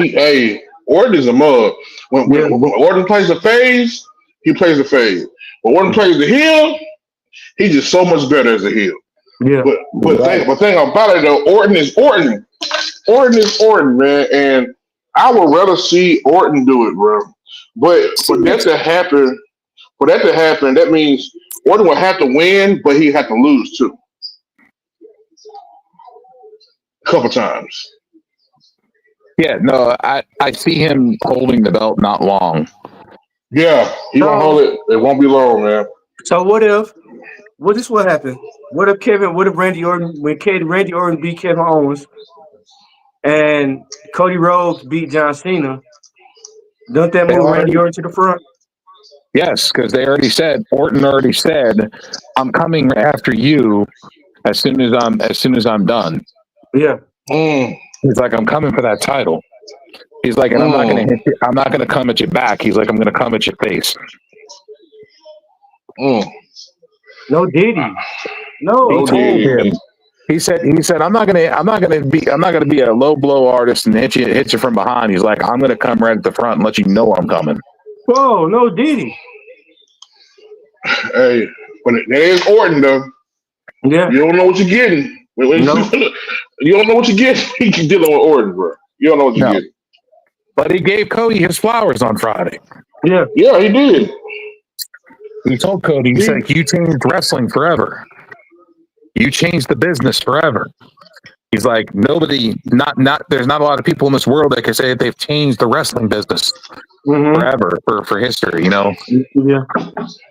Orton is a mug. When Orton plays the phase, he plays the phase. When Orton plays the heel, he's just so much better as a heel. Yeah. But thing about it though, Orton is Orton. Orton is Orton, man. And I would rather see Orton do it, bro. But for that to happen, that means Orton will have to win, but he have to lose too. A couple times. Yeah, no, I see him holding the belt not long. Yeah, he won't hold it. It won't be long, man. So what happened? What if Randy Orton beat Kevin Owens and Cody Rhodes beat John Cena? Don't that move Randy Orton to the front? Yes, because Orton already said, I'm coming after you as soon as I'm done. Yeah. He's like, I'm coming for that title. He's like, and I'm not gonna hit you, I'm not gonna come at you back. He's like, I'm gonna come at your face. No, did he? No, he told him. He said, I'm not gonna be a low blow artist and hit you from behind. He's like, I'm gonna come right at the front and let you know I'm coming. Whoa, no Diddy. Hey, when it is Orton though, Yeah. you don't know what you're getting. No. You don't know what you're getting. You're dealing with Orton, bro. You don't know what you're No. getting. But he gave Cody his flowers on Friday. Yeah. Yeah, he did. He told Cody, he said, you changed wrestling forever. You changed the business forever. He's like, there's not a lot of people in this world that can say that they've changed the wrestling business forever for history, you know? Yeah.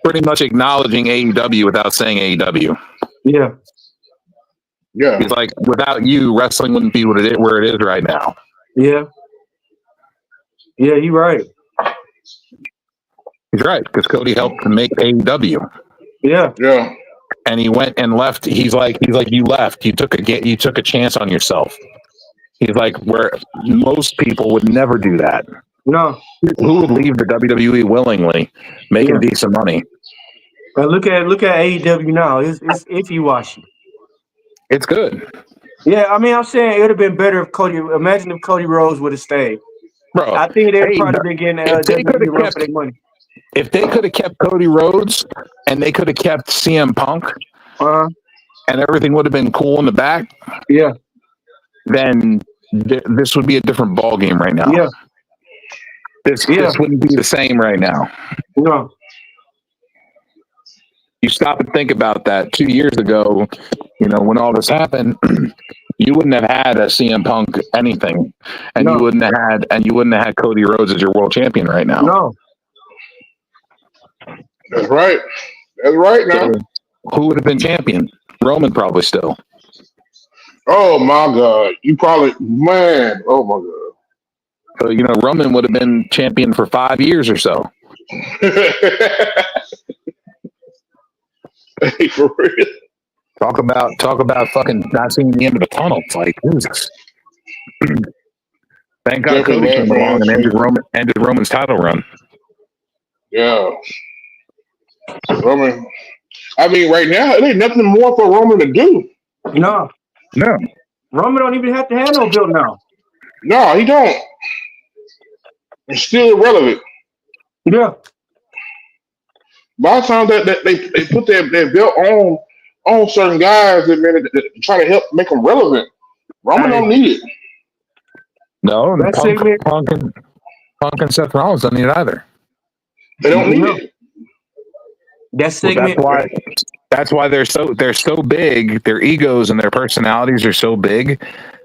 Pretty much acknowledging AEW without saying AEW. Yeah. Yeah. He's like, without you, wrestling wouldn't be where it is right now. Yeah. Yeah, you're right. He's right, because Cody helped to make AEW. Yeah. Yeah. And he went and left. He's like, you left. You took a chance on yourself. He's like, where most people would never do that. No. Who would leave the WWE willingly, making decent money? But look at AEW now. It's iffy washy. It's good. Yeah, I mean, I'm saying it would have been better if Cody. Imagine if Cody Rhodes would have stayed. Bro, I think they'd probably been getting WWE run for their money. If they could have kept Cody Rhodes and they could have kept CM Punk, and everything would have been cool in the back, yeah, then this would be a different ball game right now. Yeah, this wouldn't be the same right now. No. You stop and think about that 2 years ago, you know, when all this happened, you wouldn't have had a CM Punk anything, and you wouldn't have had Cody Rhodes as your world champion right now. No. That's right. That's right now. So, who would have been champion? Roman probably still. Oh my God. You probably, man. Oh my God. So, you know, Roman would have been champion for 5 years or so. Hey, for real. Talk about fucking not seeing the end of the tunnel. It's like, Jesus. Thank God Cody came along and ended Roman's title run. Yeah. Roman. I mean, right now, it ain't nothing more for Roman to do. No. Roman don't even have to have no belt now. No, he don't. It's still irrelevant. Yeah. By the time that they put their belt on certain guys that try to help make them relevant, Roman don't need it. No, Punk and Seth Rollins don't need it either. They don't need it. That segment. That's why they're so big. Their egos and their personalities are so big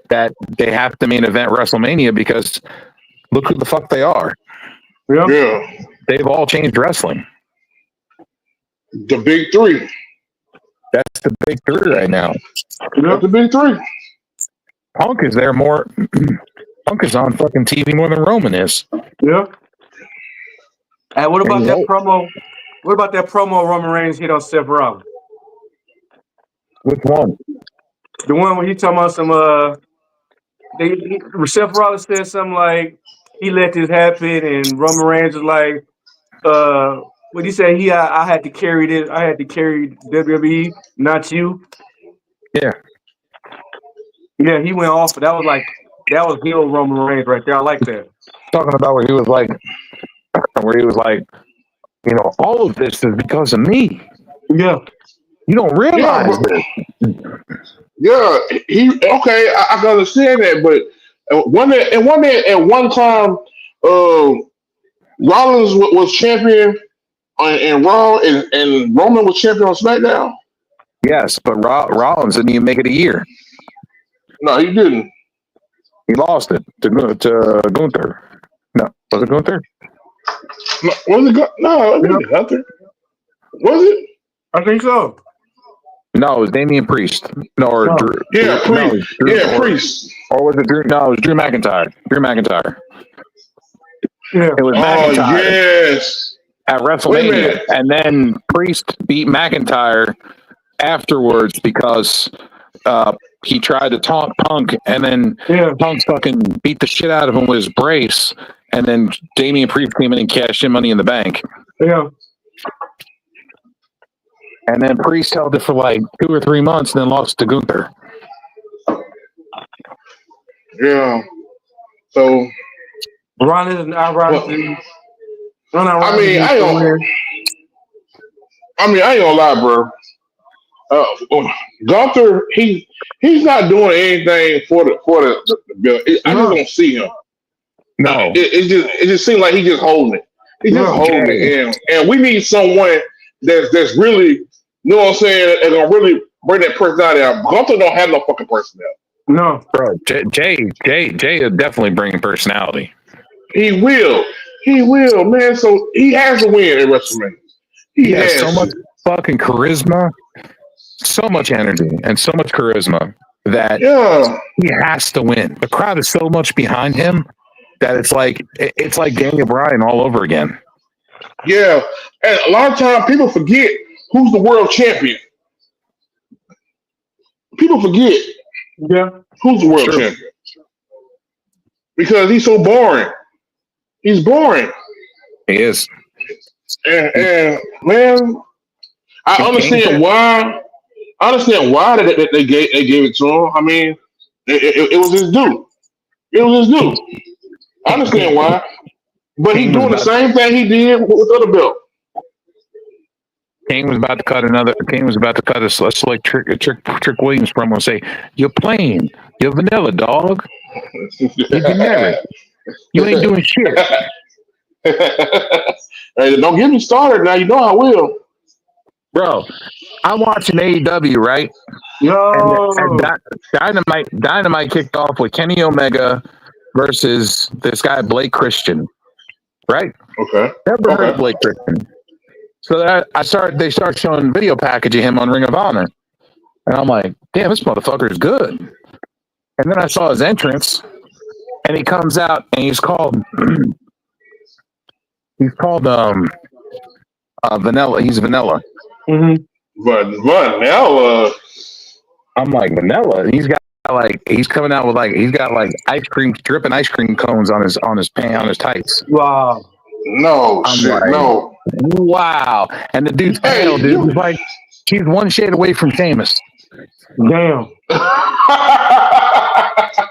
that they have to main event WrestleMania because look who the fuck they are. Yeah. They've all changed wrestling. The big three. That's the big three right now. That's the big three. Punk is there more. Punk is on fucking TV more than Roman is. Yeah. And what about that promo? What about that promo Roman Reigns hit on Seth Rollins? Which one? The one where he talking about some Seth Rollins said something like he let this happen, and Roman Reigns was like, what he said? I had to carry this. I had to carry WWE, not you. Yeah. Yeah, he went off. That was heel Roman Reigns right there. I like that. Talking about where he was like, you know, all of this is because of me. Yeah. You don't realize this. Yeah, I can understand that, but at one time, Rollins was champion in Raw, and Roman was champion on SmackDown. Yes, but Rollins didn't even make it a year. No, he didn't. He lost it to Gunther. No, was it Gunther? No, was it? No, it wasn't Gunther. Was it? I think so. No, it was Damian Priest. Priest. Priest. Or was it Drew? No, it was Drew McIntyre. Yeah. It was McIntyre. Yes. At WrestleMania. And then Priest beat McIntyre afterwards because he tried to taunt Punk, and then Punk fucking beat the shit out of him with his brace, and then Damian Priest came in and cashed in Money in the Bank. Yeah. And then Priest held it for like 2 or 3 months and then lost to Gunther. Yeah. So, Ron is well, ironically, I unironically mean, needs I to don't. win. I ain't gonna lie, bro. Gunther, he's not doing anything for the bill. I just No, don't see him. No, It just seems like he's just holding it. He's just no, holding Jay, it, and we need someone that's really, you know what I'm saying, and gonna really bring that personality out. Gunther don't have no fucking personality. no. bro. Jay is definitely bringing personality. He will, man. So he has to win at WrestleMania. He He has so has much to. fucking charisma, so much energy, and so much charisma that Yeah, he has to win. The crowd is so much behind him that it's like Daniel Bryan all over again. yeah. And a lot of times people forget who's the world champion. People forget Yeah, who's the world True, champion because he's so boring. He's boring. he is. And man, I The game understand changer. why. I understand why they gave it to him. I mean, it was his due. It was his due. I understand why, but he's Kane was doing the about same thing he did with the other belt. Kane was about to cut another. Kane was about to cut a select Trick Williams promo and say, "You're plain. You're vanilla, dog. You're generic. You ain't doing shit, Hey, don't get me started now. You know I will. bro." I'm watching AEW, right? And yo, Dynamite kicked off with Kenny Omega versus this guy Blake Christian, right? Okay. Never heard of Okay. Blake Christian. So they start showing video package of him on Ring of Honor. And I'm like, damn, this motherfucker is good. And then I saw his entrance and he comes out and he's called Vanilla. He's Vanilla. hmm But now, I'm like, Vanilla? He's coming out with he's got like dripping ice cream cones on his tights. wow, no I'm shit, like, no. wow. And the dude's Hey, pale, dude. you. He's one shade away from Sheamus. damn,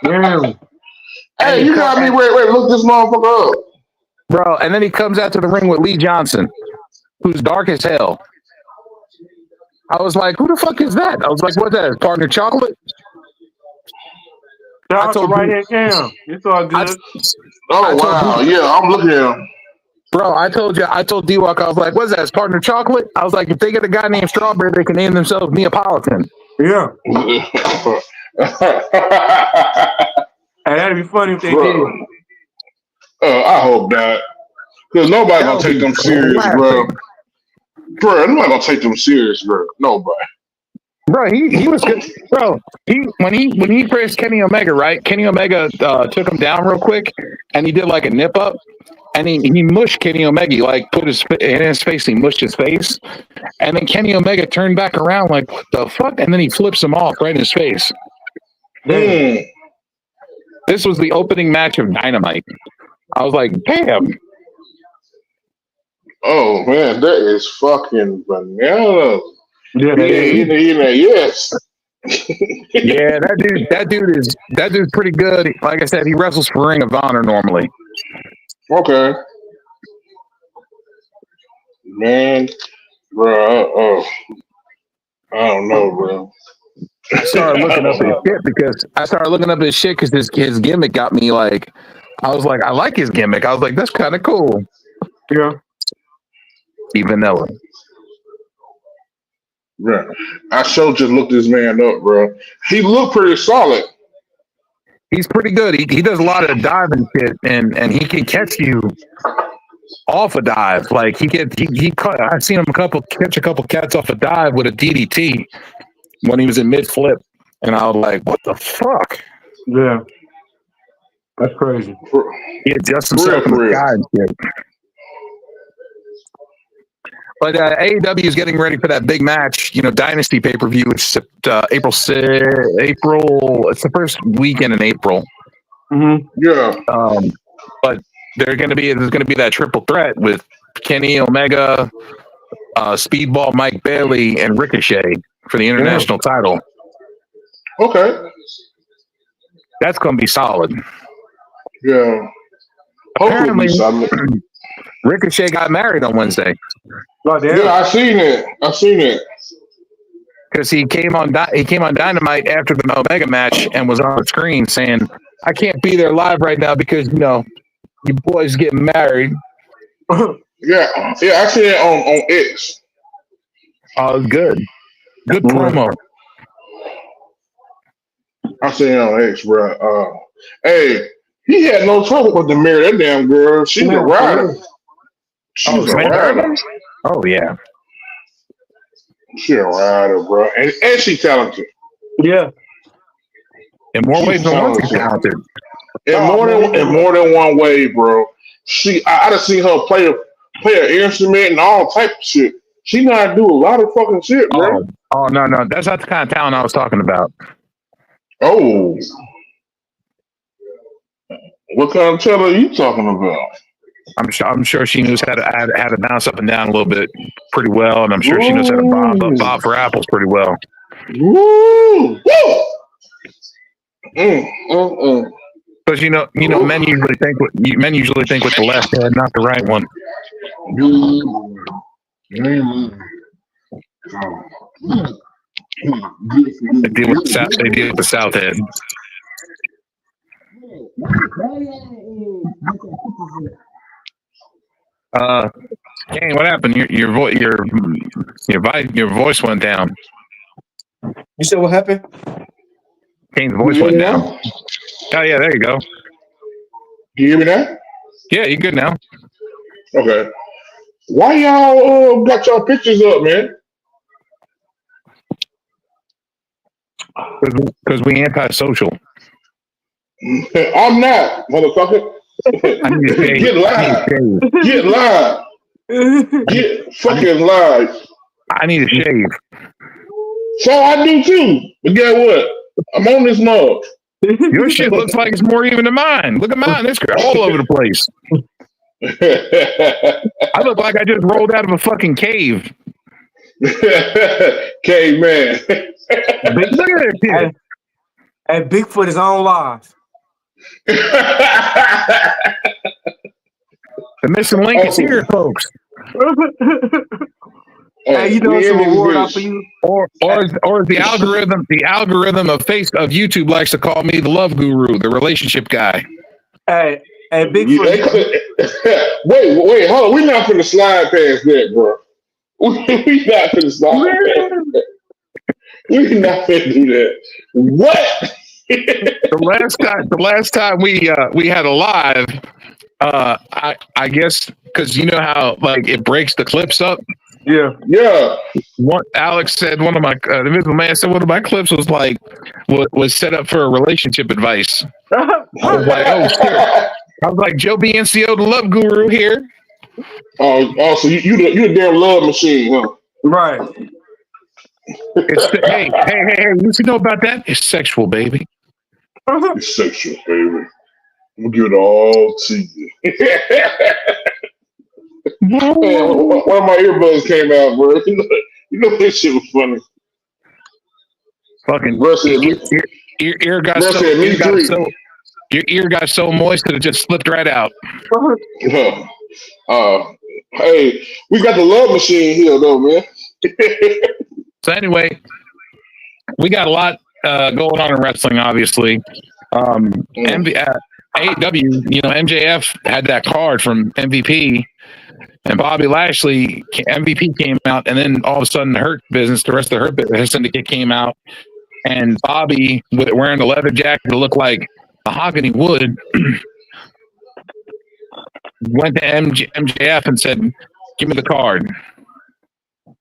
damn, And Hey, he's you come got me. and Wait, look this motherfucker up. bro, and then he comes out to the ring with Lee Johnson, who's dark as hell. I was like, who the fuck is that? I was like, what's that? His partner Chocolate? I shout out to told right you hand cam. It's all I, good. I Oh told wow, you yeah, I'm looking at him. bro, I told D-Walk, I was like, what's that? His partner Chocolate? I was like, if they get a guy named Strawberry, they can name themselves Neapolitan. Yeah, and that'd be funny if they did. Bro, I hope not, because nobody That gonna would take be them serious, classic. bro. Bro, nobody gonna take them serious, bro. Nobody. Bro, he was good. Bro, when he pressed Kenny Omega, right? Kenny Omega took him down real quick, and he did like a nip up, and he mushed Kenny Omega. He like put his hand in his face, he mushed his face, and then Kenny Omega turned back around like, what the fuck? And then he flips him off right in his face. Damn, Mm. This was the opening match of Dynamite. I was like, damn. Oh man, that is fucking bananas. yeah, that He is. in there, yes. Yeah, that dude's pretty good. Like I said, he wrestles for Ring of Honor normally. Okay, man, bro. I don't know, bro. I started I looking up don't his know. shit because his gimmick got me like, I was like, I like his gimmick. I was like, that's kind of cool. Yeah, He vanilla. Bro, I sure just looked this man up, bro. He looked pretty solid. He's pretty good. He does a lot of diving shit, and he can catch you off a dive. Like he caught. I've seen him catch a couple cats off a dive with a DDT when he was in mid flip, and I was like, what the fuck? yeah, that's crazy. For, He adjusts for real, himself in for the real. sky and shit. But AEW is getting ready for that big match, Dynasty pay per view. It's April. It's the first weekend in April. Mm-hmm. Yeah. But there's going to be that triple threat with Kenny Omega, Speedball Mike Bailey, and Ricochet for the Yeah, international title. Okay. That's going to be solid. Yeah. Apparently, Hopefully, Ricochet got married on Wednesday Oh, damn. yeah, I seen it. because he came on Dynamite after the Omega match and was on the screen saying, "I can't be there live right now because you boys getting married." Yeah, I seen it on X. Oh, good promo. I seen it on X, bro. Hey, he had no trouble with the mirror. That damn girl, she's a rider. She's a Samantha rider. Irvin? Oh yeah. She's a rider, bro, and she talented. Yeah. In more ways than one, she's talented. talented. In more than one way, bro. I done seen her play an instrument and all type of shit. She know how to do a lot of fucking shit, bro. Oh no, that's not the kind of talent I was talking about. Oh, what kind of talent are you talking about? I'm sure she knows how to bounce up and down a little bit pretty well, and I'm sure she knows how to bob for apples pretty well. Woo! Woo! Because men usually think with the left hand, not the right one. They deal with the south head. Kane, what happened? Your voice went down. You said what happened? Kane's voice went down. Oh yeah, there you go. You hear me now? Yeah, you good now. Okay. Why y'all got y'all pictures up, man? Because we antisocial. I'm not, motherfucker. Get live. Get live. Get fucking live. I need a shave. So I do too. But guess what? I'm on this mug. Your shit looks like it's more even than mine. Look at mine. It's all over the place. I look like I just rolled out of a fucking cave. Caveman. Look at it here. Hey, Bigfoot is on live. The missing link is here, folks. Hey, you know it's a reward out for you. Or the algorithm of YouTube likes to call me the love guru, the relationship guy. Hey, Bigfoot. Wait, hold on. We're not gonna slide past that, bro. We not gonna slide past that. We're not gonna do that. What? The last time we had a live, I guess because you know how like it breaks the clips up. Yeah. Alex said one of my the Invisible Man said one of my clips was set up for a relationship advice. I was like, oh shit. I was like, Joe BNCO, the love guru here. Oh, so you the damn love machine, huh? Right. Hey, you should know about that. It's sexual, baby. It's sexual, baby. I'm gonna give it all to you. Man, one of my earbuds came out, bro. You know this shit was funny. Fucking your ear got so moist that it just slipped right out. Hey, we got the love machine here, though, man. So anyway, we got a lot going on in wrestling, obviously. AEW, MJF had that card from MVP, and Bobby Lashley, MVP came out, and then all of a sudden the rest of the Hurt Business Syndicate came out, and Bobby, wearing a leather jacket that looked like mahogany wood, went to MJF and said, "Give me the card."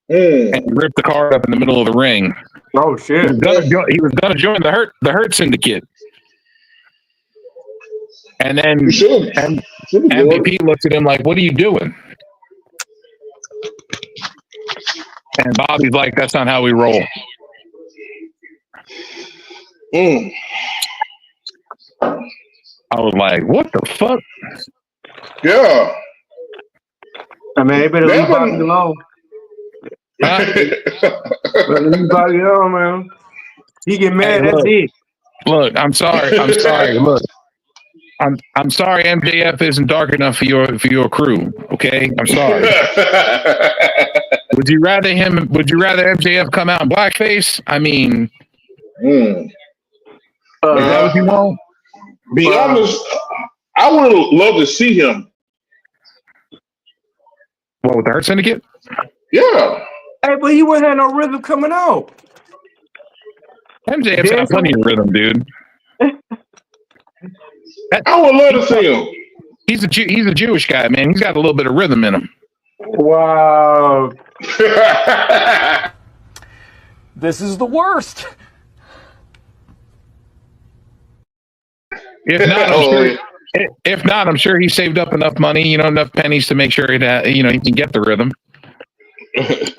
And ripped the card up in the middle of the ring. Oh shit! He was gonna join the Hurt Syndicate, and then MVP looked at him like, "What are you doing?" And Bobby's like, "That's not how we roll." I was like, "What the fuck?" Yeah. I mean, they better leave Bobby alone. Leave Bobby alone, man. He get mad, that's it. Look, I'm sorry. I'm sorry. Look, I'm sorry. MJF isn't dark enough for your crew. Okay, I'm sorry. Would you rather MJF come out in blackface? I mean, is that what you want? Be honest, I would love to see him. What, with the Hurt Syndicate? Yeah. Hey, but he wouldn't have no rhythm coming out. MJF's got plenty of rhythm, dude. I would love to see him. He's a Jewish guy, man. He's got a little bit of rhythm in him. Wow. This is the worst. If not, I'm sure he saved up enough money, enough pennies to make sure he can get the rhythm. Hey,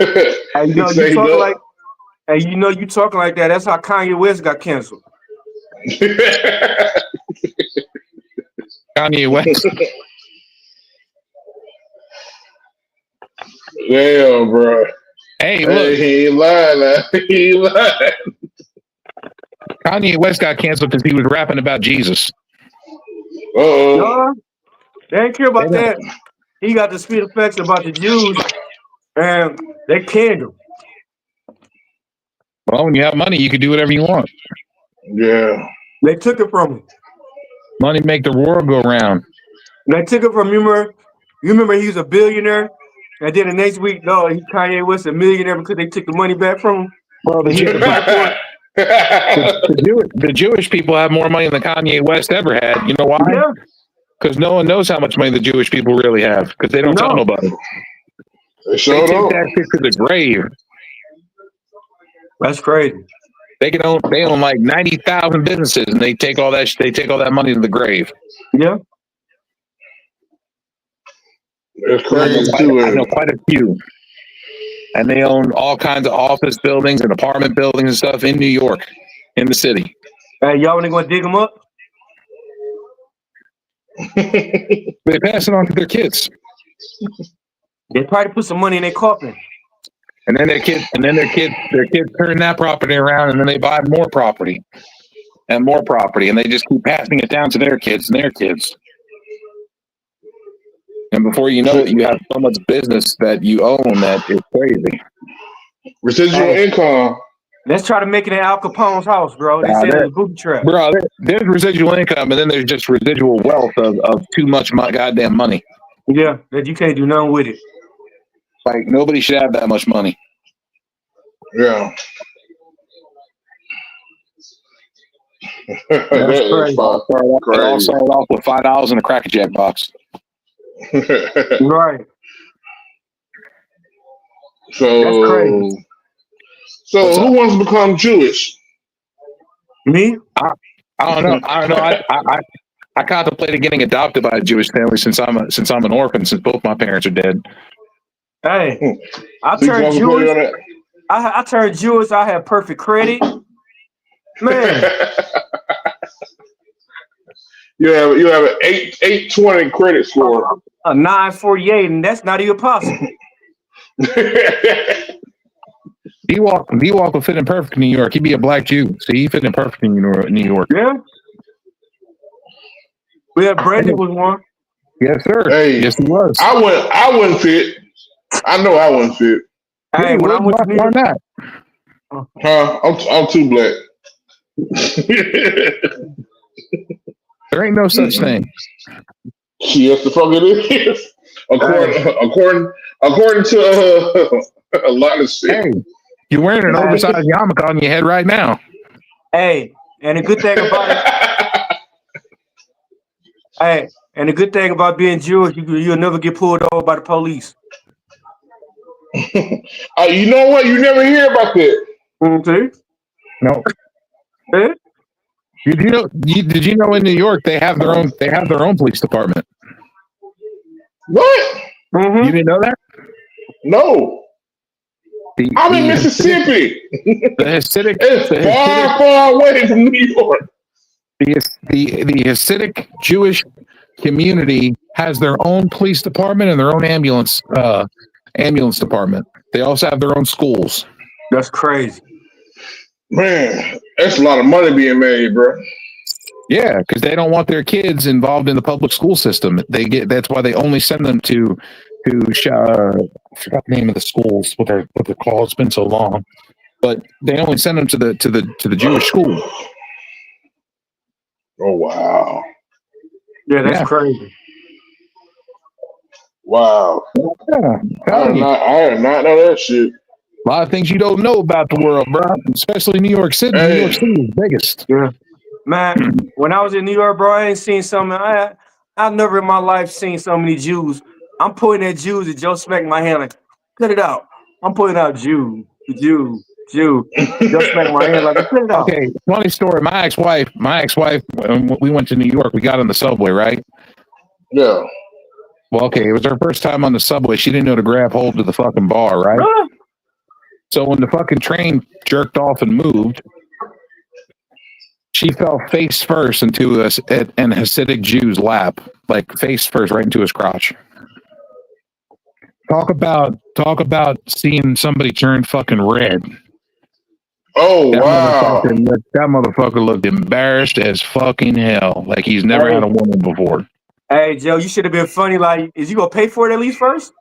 you talking like that. That's how Kanye West got canceled. Kanye West. Damn, bro. Hey, look. He lied. He lied. Kanye West got canceled because he was rapping about Jesus. Uh-oh. They didn't care about that. He got the speed effects about the Jews, and they canned him. Well, when you have money, you can do whatever you want. Yeah. They took it from him. Money make the world go round. They took it from you remember he was a billionaire, and then the next week, Kanye West a millionaire because they took the money back from him. Well, the Jewish people have more money than Kanye West ever had. You know why? Yeah. Because no one knows how much money the Jewish people really have because they don't tell nobody. They sure take don't. that shit to the grave. That's crazy. They own like 90,000 businesses, and they take all that money to the grave. Yeah. It's crazy too. I know quite a few. And they own all kinds of office buildings and apartment buildings and stuff in New York, in the city. Hey, y'all ain't gonna dig them up? They pass it on to their kids. They probably put some money in their coffin. And then their kids turn that property around, and then they buy more property and more property, and they just keep passing it down to their kids and their kids. And before you know it, you have so much business that you own that it's crazy. Residual income. Let's try to make it in Al Capone's house, bro. They said it's a booby trap. Bro, there's residual income, and then there's just residual wealth of too much goddamn money. Yeah, that you can't do nothing with it. Like, nobody should have that much money. Yeah. That's crazy. It all started off with $5 in a Cracker Jack box. Right. So that's crazy. So who wants to become Jewish? Me? I don't know. I contemplated getting adopted by a Jewish family since I'm an orphan, since both my parents are dead. Hey, I turned Jewish. I turned Jewish. I have perfect credit. Man. You have an 820 credit score. A 948, and that's not even possible. D-Walk would fit in perfect in New York. He'd be a black Jew, so he fit in perfect in New York. Yeah. Yeah, Brandon was one. Yes, sir. Hey, yes, he was. I wouldn't fit. I know I wouldn't fit. Hey, when I went to New York, why not? Huh? I'm too black. There ain't no such thing. Yes, the fuck it is. According to a lot of shit. Hey, you're wearing an oversized yarmulke on your head right now. Hey, and the good thing about it. Hey, and the good thing about being Jewish, you'll never get pulled over by the police. You know what? You never hear about that. Okay. No. Hey? Did you know in New York they have their own police department? What? Mm-hmm. You didn't know that? No. I'm in Mississippi. It's far away from New York. The Hasidic Jewish community has their own police department and their own ambulance department. They also have their own schools. That's crazy. Man, That's a lot of money being made, bro. Yeah, because they don't want their kids involved in the public school system. That's why they only send them to I forgot the name of the schools, what they're called. It's been so long, but they only send them to the Jewish school. Oh wow, Yeah, that's Yeah. crazy. wow. Yeah, I did not know that shit. a lot of things you don't know about the world, bro. Especially New York City. New Hey. York City is the biggest. Yeah, man. When I was in New York, bro, I ain't seen something. I've never in my life seen so many Jews. I'm pointing at Jews and Joe smacked my hand like, cut it out. I'm pointing out Jew. Joe smacked my hand like, cut it out. Okay, funny story. My ex-wife, when we went to New York, we got on the subway, right? Yeah. Well, okay, it was her first time on the subway. She didn't know to grab hold of the fucking bar, right? So when the fucking train jerked off and moved, she fell face first into an Hasidic Jew's lap, like face first right into his crotch. Talk about seeing somebody turn fucking red. Oh That wow. motherfucker looked embarrassed as fucking hell, like he's never had a woman before. Hey, Joe, you should have been funny. Like, is you gonna pay for it at least first?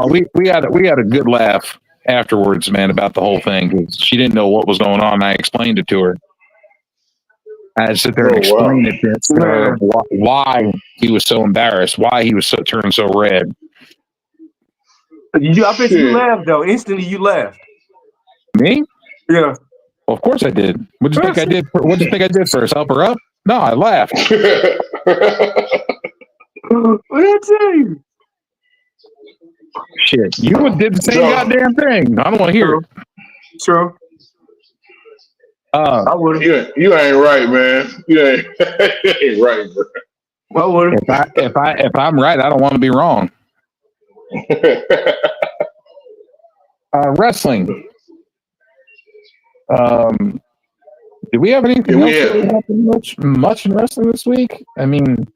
We had a good laugh afterwards, man, about the whole thing, because she didn't know what was going on. I explained it to her. I had to sit there and explain it to her why he was so embarrassed, why he was turned so red. I bet you laughed though. Instantly, you laughed. Me? Yeah. Well, of course I did. What do you think I did? What do you think I did first? Help her up? No, I laughed. What did I tell you? Shit, you did the same goddamn thing. I don't want to hear it. True. I would have. You ain't right, man. You ain't right, bro. I would have. If I'm right, I don't want to be wrong. Wrestling. Did we have anything else that happened much in wrestling this week? I mean,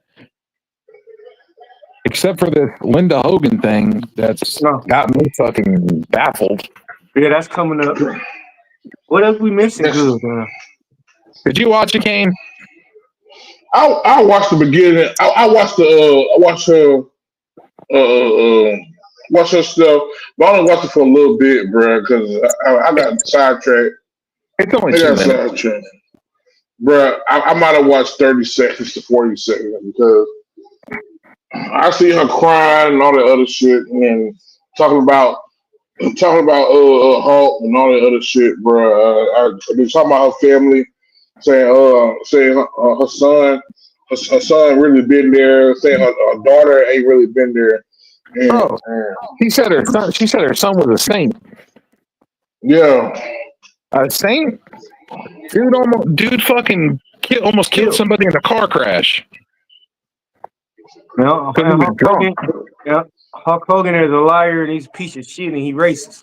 except for the Linda Hogan thing, that's got me fucking baffled. Yeah, that's coming up. What else we missing? Good, man. Did you watch it, Kane? I watched the beginning. I watched her stuff, but I only watched it for a little bit, bro, because I got sidetracked. It's only 2 minutes. Bro, I might have watched 30 seconds to 40 seconds because I see her crying and all that other shit and talking about Hulk and all that other shit, bro. I've been talking about her family, saying her son really been there, saying her daughter ain't really been there. And, she said her son was a saint. Yeah. A saint? Dude fucking almost killed somebody in a car crash. No, Hulk Hogan is a liar and he's a piece of shit and he racist.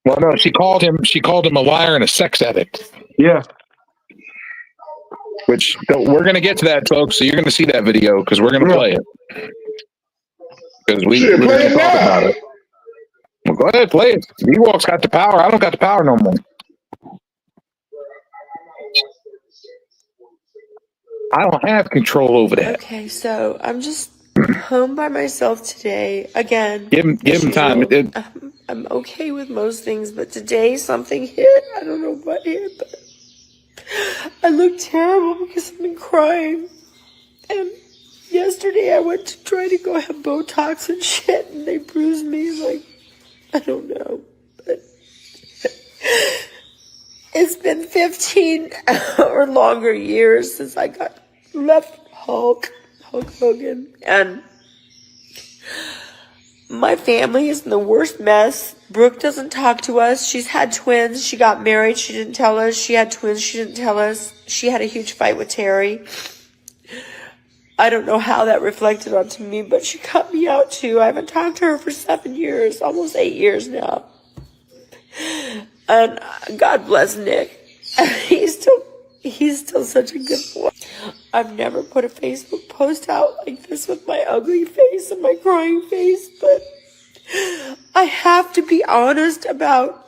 Well, no, she called him a liar and a sex addict. Yeah. Which we're gonna get to that, folks. So you're gonna see that video because we're gonna play it. Because we're gonna talk about it. Well, go ahead, play it. Ewok's got the power. I don't got the power no more. I don't have control over that. Okay, so I'm just home by myself today. Again. Give him time. I'm okay with most things, but today something hit. I don't know what hit, but I look terrible because I've been crying. And yesterday I went to try to go have Botox and shit, and they bruised me like, I don't know. But it's been 15 or longer years since I left Hulk Hogan, and my family is in the worst mess. Brooke doesn't talk to us. She's had twins. She got married. She didn't tell us. She had twins. She didn't tell us. She had a huge fight with Terry. I don't know how that reflected onto me, but she cut me out too. I haven't talked to her for 7 years, almost 8 years now. And God bless Nick. He's still such a good boy. I've never put a Facebook post out like this with my ugly face and my crying face, but I have to be honest about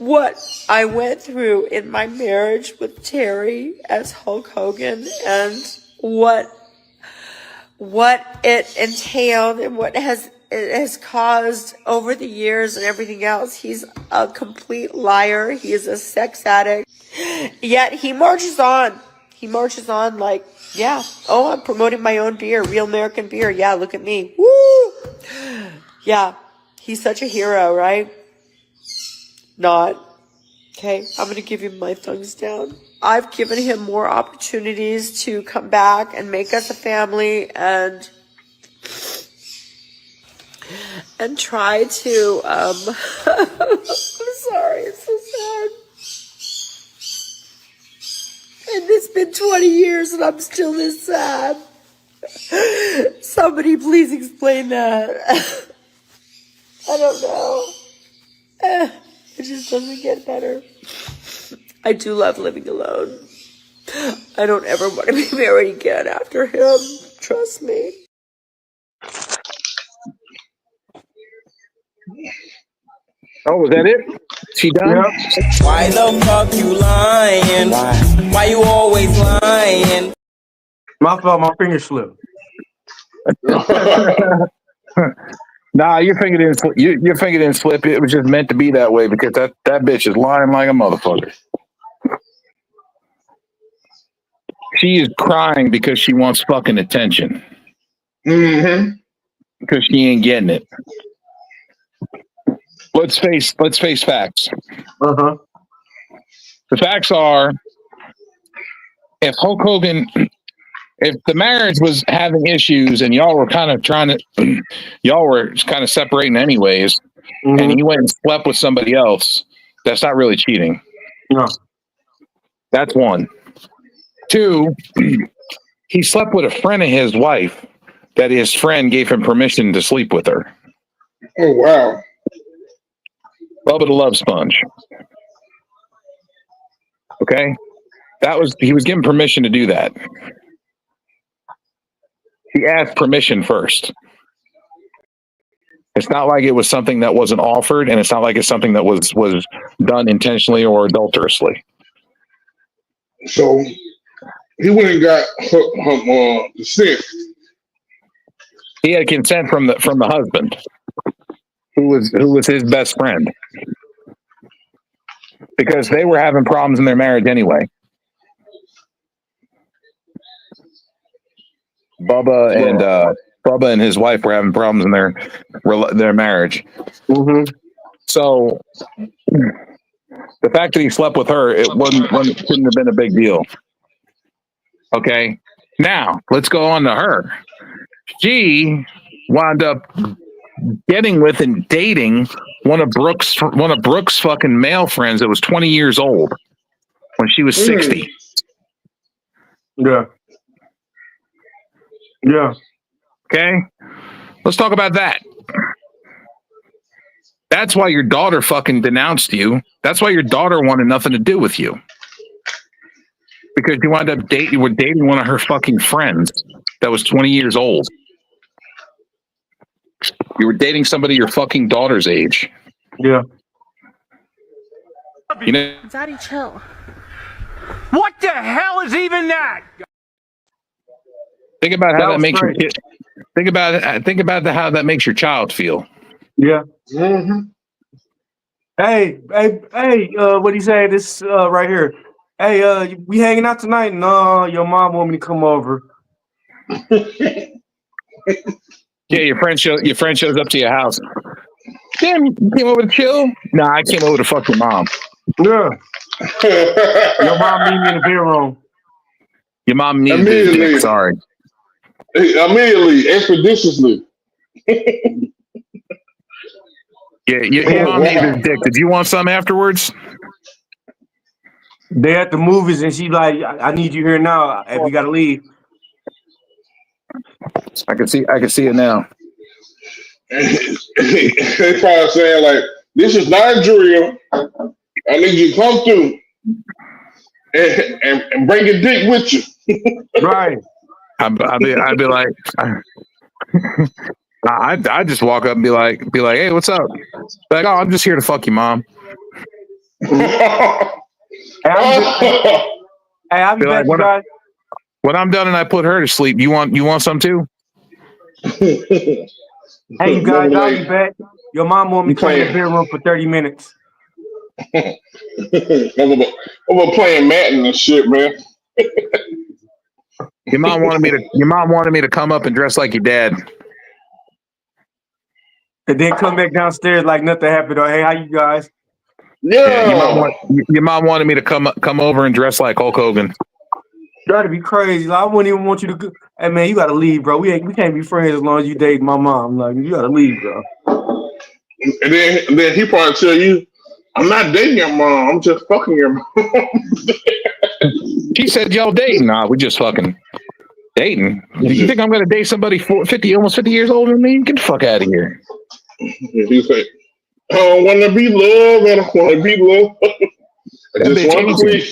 what I went through in my marriage with Terry as Hulk Hogan and what it entailed and what it has caused over the years and everything else. He's a complete liar. He is a sex addict. Yet he marches on. He marches on like, yeah, oh, I'm promoting my own beer, real American beer. Yeah, look at me. Woo! Yeah, he's such a hero, right? Not. Okay, I'm going to give him my thumbs down. I've given him more opportunities to come back and make us a family and try to, I'm sorry, it's so sad. And it's been 20 years and I'm still this sad. Somebody please explain that. I don't know. It just doesn't get better. I do love living alone. I don't ever want to be married again after him. Trust me. Oh, was that it? She done? Yep. Why the fuck you lying? Why you always lying? My fault, my finger slipped. Nah, your finger didn't slip. Your finger didn't slip. It was just meant to be that way because that bitch is lying like a motherfucker. She is crying because she wants fucking attention. Mm-hmm. Because she ain't getting it. Let's face facts. Uh-huh. The facts are, if Hulk Hogan, if the marriage was having issues and y'all were kind of separating anyways, and he went and slept with somebody else, that's not really cheating. No. That's one. Two, he slept with a friend of his wife that his friend gave him permission to sleep with her. Oh, wow. Bubba the Love Sponge. Okay? He was given permission to do that. He asked permission first. It's not like it was something that wasn't offered, and it's not like it's something that was done intentionally or adulterously. So he went and got consent. He had consent from the husband, who was his best friend, because they were having problems in their marriage anyway. Bubba and his wife were having problems in their marriage. Mm-hmm. So the fact that he slept with her, couldn't have been a big deal. Okay, now let's go on to her. She wound up getting with and dating one of Brooke's fucking male friends that was 20 years old when she was 60. Yeah. Yeah. Okay, let's talk about that. That's why your daughter fucking denounced you. That's why your daughter wanted nothing to do with you. Because you wound up dating one of her fucking friends that was 20 years old. You were dating somebody your fucking daughter's age. Yeah. You know, Daddy, chill. What the hell is even that? think about how that makes your great. kid. Think about how that makes your child feel. Yeah. Mm-hmm. Hey, what do you say? This right here. Hey, we hanging out tonight? No, your mom want me to come over. Yeah, your friend shows up to your house. Damn, you came over to chill? Nah, I came over to fuck your mom. Yeah. Your mom need me in the bedroom. Your mom needed this dick, sorry. Immediately, expeditiously. Yeah, your mom needed this dick. Did you want some afterwards? They at the movies and she like, I need you here now. If we gotta leave. I can see it now. They probably saying like, "This is Nigeria. I need you to come through and bring your dick with you." Right. I'd be like, I just walk up and be like, hey, what's up? Like, oh, I'm just here to fuck your mom. Hey, I'll be back, you guys. When I'm done and I put her to sleep, you want some too? Hey, you guys, I'll be back. Your mom want me to come in the bedroom for 30 minutes. I'm playing Madden and shit, man. Your mom wanted me to come up and dress like your dad. And then come back downstairs like nothing happened. Or, hey, how you guys? Yeah. Your mom wanted me to come over and dress like Hulk Hogan. That'd be crazy. Like, I wouldn't even want you to go. Hey, man, you got to leave, bro. We can't be friends as long as you date my mom. Like, you got to leave, bro. And then he probably tell you, I'm not dating your mom. I'm just fucking your mom. She said, y'all dating? Nah, we just fucking dating. You think I'm going to date somebody almost 50 years older than me? Get the fuck out of here. He said, I don't want to be loved. I don't want to be loved. I just want to quit.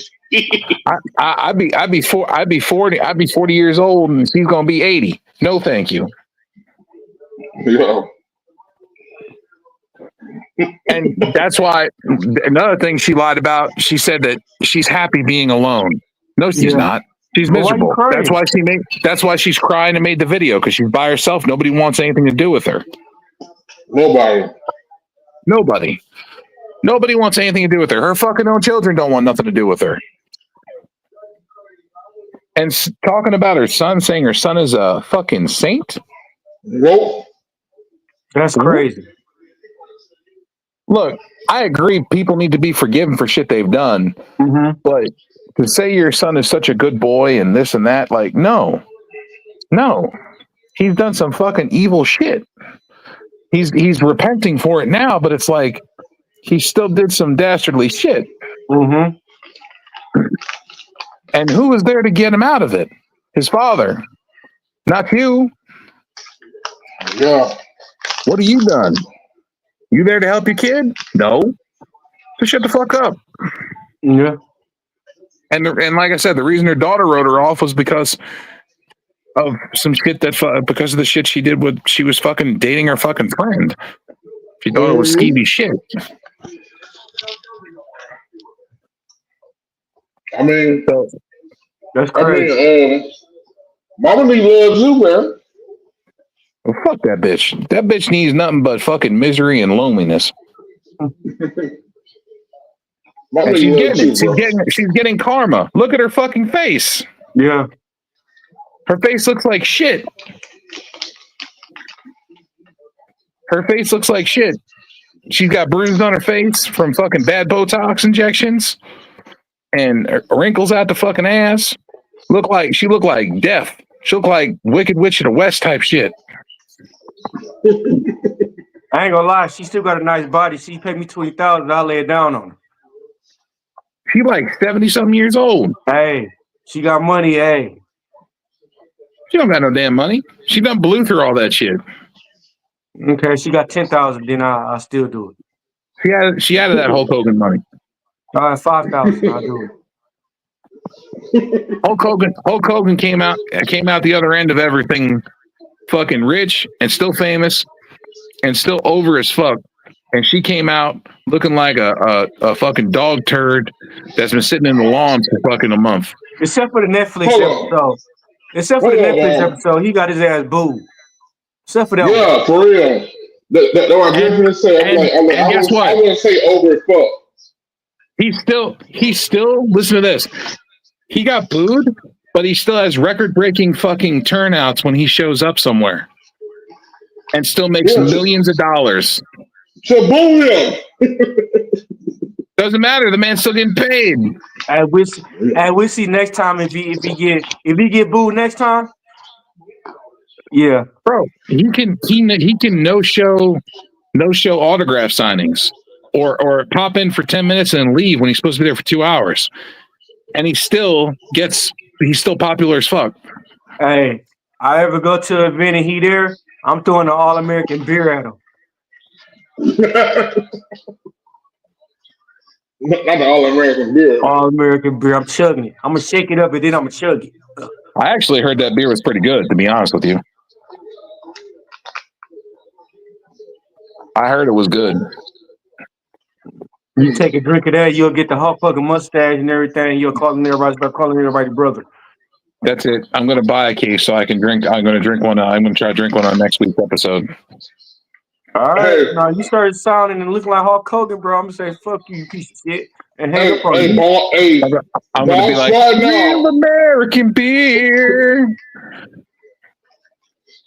I'd be 40 years old and she's going to be 80. No, thank you. Yeah. And that's why another thing she lied about, she said that she's happy being alone. No, she's not. She's miserable. That's why she's crying and made the video, because she's by herself. Nobody wants anything to do with her. Nobody wants anything to do with her. Her fucking own children don't want nothing to do with her. And talking about her son, saying her son is a fucking saint. Nope. That's crazy. Look, I agree. People need to be forgiven for shit they've done. Mm-hmm. But to say your son is such a good boy and this and that, like, no. He's done some fucking evil shit. He's repenting for it now, but it's like he still did some dastardly shit. Mm-hmm. And who was there to get him out of it? His father. Not you. Yeah. What have you done? You there to help your kid? No. So shut the fuck up. Yeah. And like I said, the reason her daughter wrote her off was because of some shit because of the shit she did with, she was fucking dating her fucking friend. She thought it was skeevy shit. I mean, that's crazy. Mama Lee loves you, man. Well, fuck that bitch. That bitch needs nothing but fucking misery and loneliness. And she's getting it. She's getting karma. Look at her fucking face. Yeah. Her face looks like shit. She's got bruises on her face from fucking bad Botox injections and wrinkles out the fucking ass. She looked like death. She looked like Wicked Witch of the West type shit. I ain't gonna lie, she still got a nice body. She paid me $20,000. I lay it down on her. She like 70-something years old. Hey, she got money. Hey, she don't got no damn money. She done blew through all that shit. Okay, she got 10,000. Then I still do it. She added that Hulk Hogan money. 5,000. I do it. Hulk Hogan came out the other end of everything, fucking rich and still famous and still over as fuck. And she came out looking like a fucking dog turd that's been sitting in the lawn for fucking a month. Except for the Netflix episode. He got his ass booed. Except for that. Yeah, for real. That's what I was going to say. I wouldn't say over as fuck. He's still listen to this. He got booed, but he still has record-breaking fucking turnouts when he shows up somewhere, and still makes millions of dollars. So boo him. Doesn't matter. The man's still getting paid. And we see next time if he get booed next time. Yeah, bro. He can no show autograph signings or pop in for 10 minutes and leave when he's supposed to be there for 2 hours. And he's still popular as fuck. Hey, I ever go to an event and he there, I'm throwing an All-American beer at him. Not the All-American beer. All-American beer. I'm chugging it. I'm going to shake it up and then I'm going to chug it. I actually heard that beer was pretty good, to be honest with you. I heard it was good. You take a drink of that, you'll get the Hulk Hogan mustache and everything. You'll start calling everybody brother. That's it. I'm going to buy a case so I can drink. I'm going to drink one. I'm going to try to drink one on next week's episode. All right. Hey. Now you started sounding and looking like Hulk Hogan, bro. I'm gonna say fuck you piece of shit, and hang up on you. I'm going to be like, real American beer.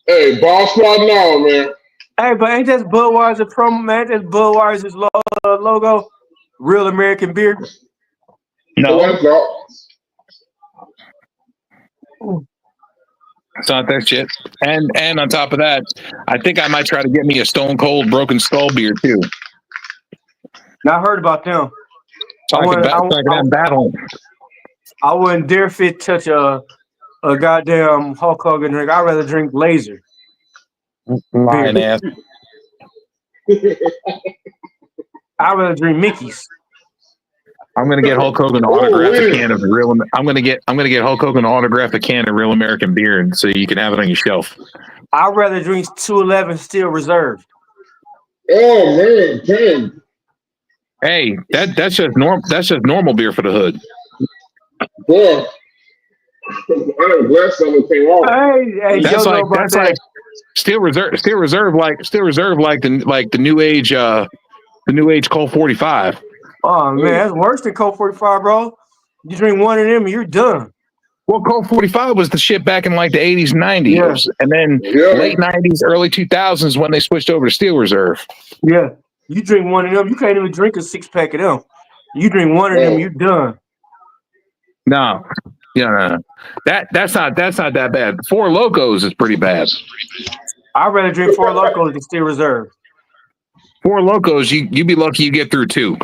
Hey, boss right now, man. Hey, but ain't that Budweiser promo, man? That's Budweiser's logo. Real American beer. No. It's not that shit. And on top of that, I think I might try to get me a Stone Cold Broken Skull beer too. Now I heard about them. So I can battle. I wouldn't dare touch a goddamn Hulk Hogan drink. I'd rather drink Laser. Lying ass. I'd rather drink Mickey's. I'm gonna get Hulk Hogan to autograph a can of real. I'm gonna get Hulk Hogan to autograph a can of Real American beer, and so you can have it on your shelf. I'd rather drink 211 Steel Reserve. Oh man, damn. Hey, that's just normal. That's just normal beer for the hood. Boy, I'm glad someone came off. Hey, that's like Steel Reserve, like the new age Colt 45. Oh man, that's worse than Colt 45, bro. You drink one of them and you're done. Well, Colt 45 was the shit back in like the 80s and 90s. Yeah. And then late 90s, early 2000s when they switched over to Steel Reserve. Yeah. You drink one of them, you can't even drink a 6-pack of them. You drink one of them, you're done. No. Yeah, no. That's not that bad. Four Locos is pretty bad. I'd rather drink Four Locos than Steel Reserve. Four Locos, you be lucky you get through 2.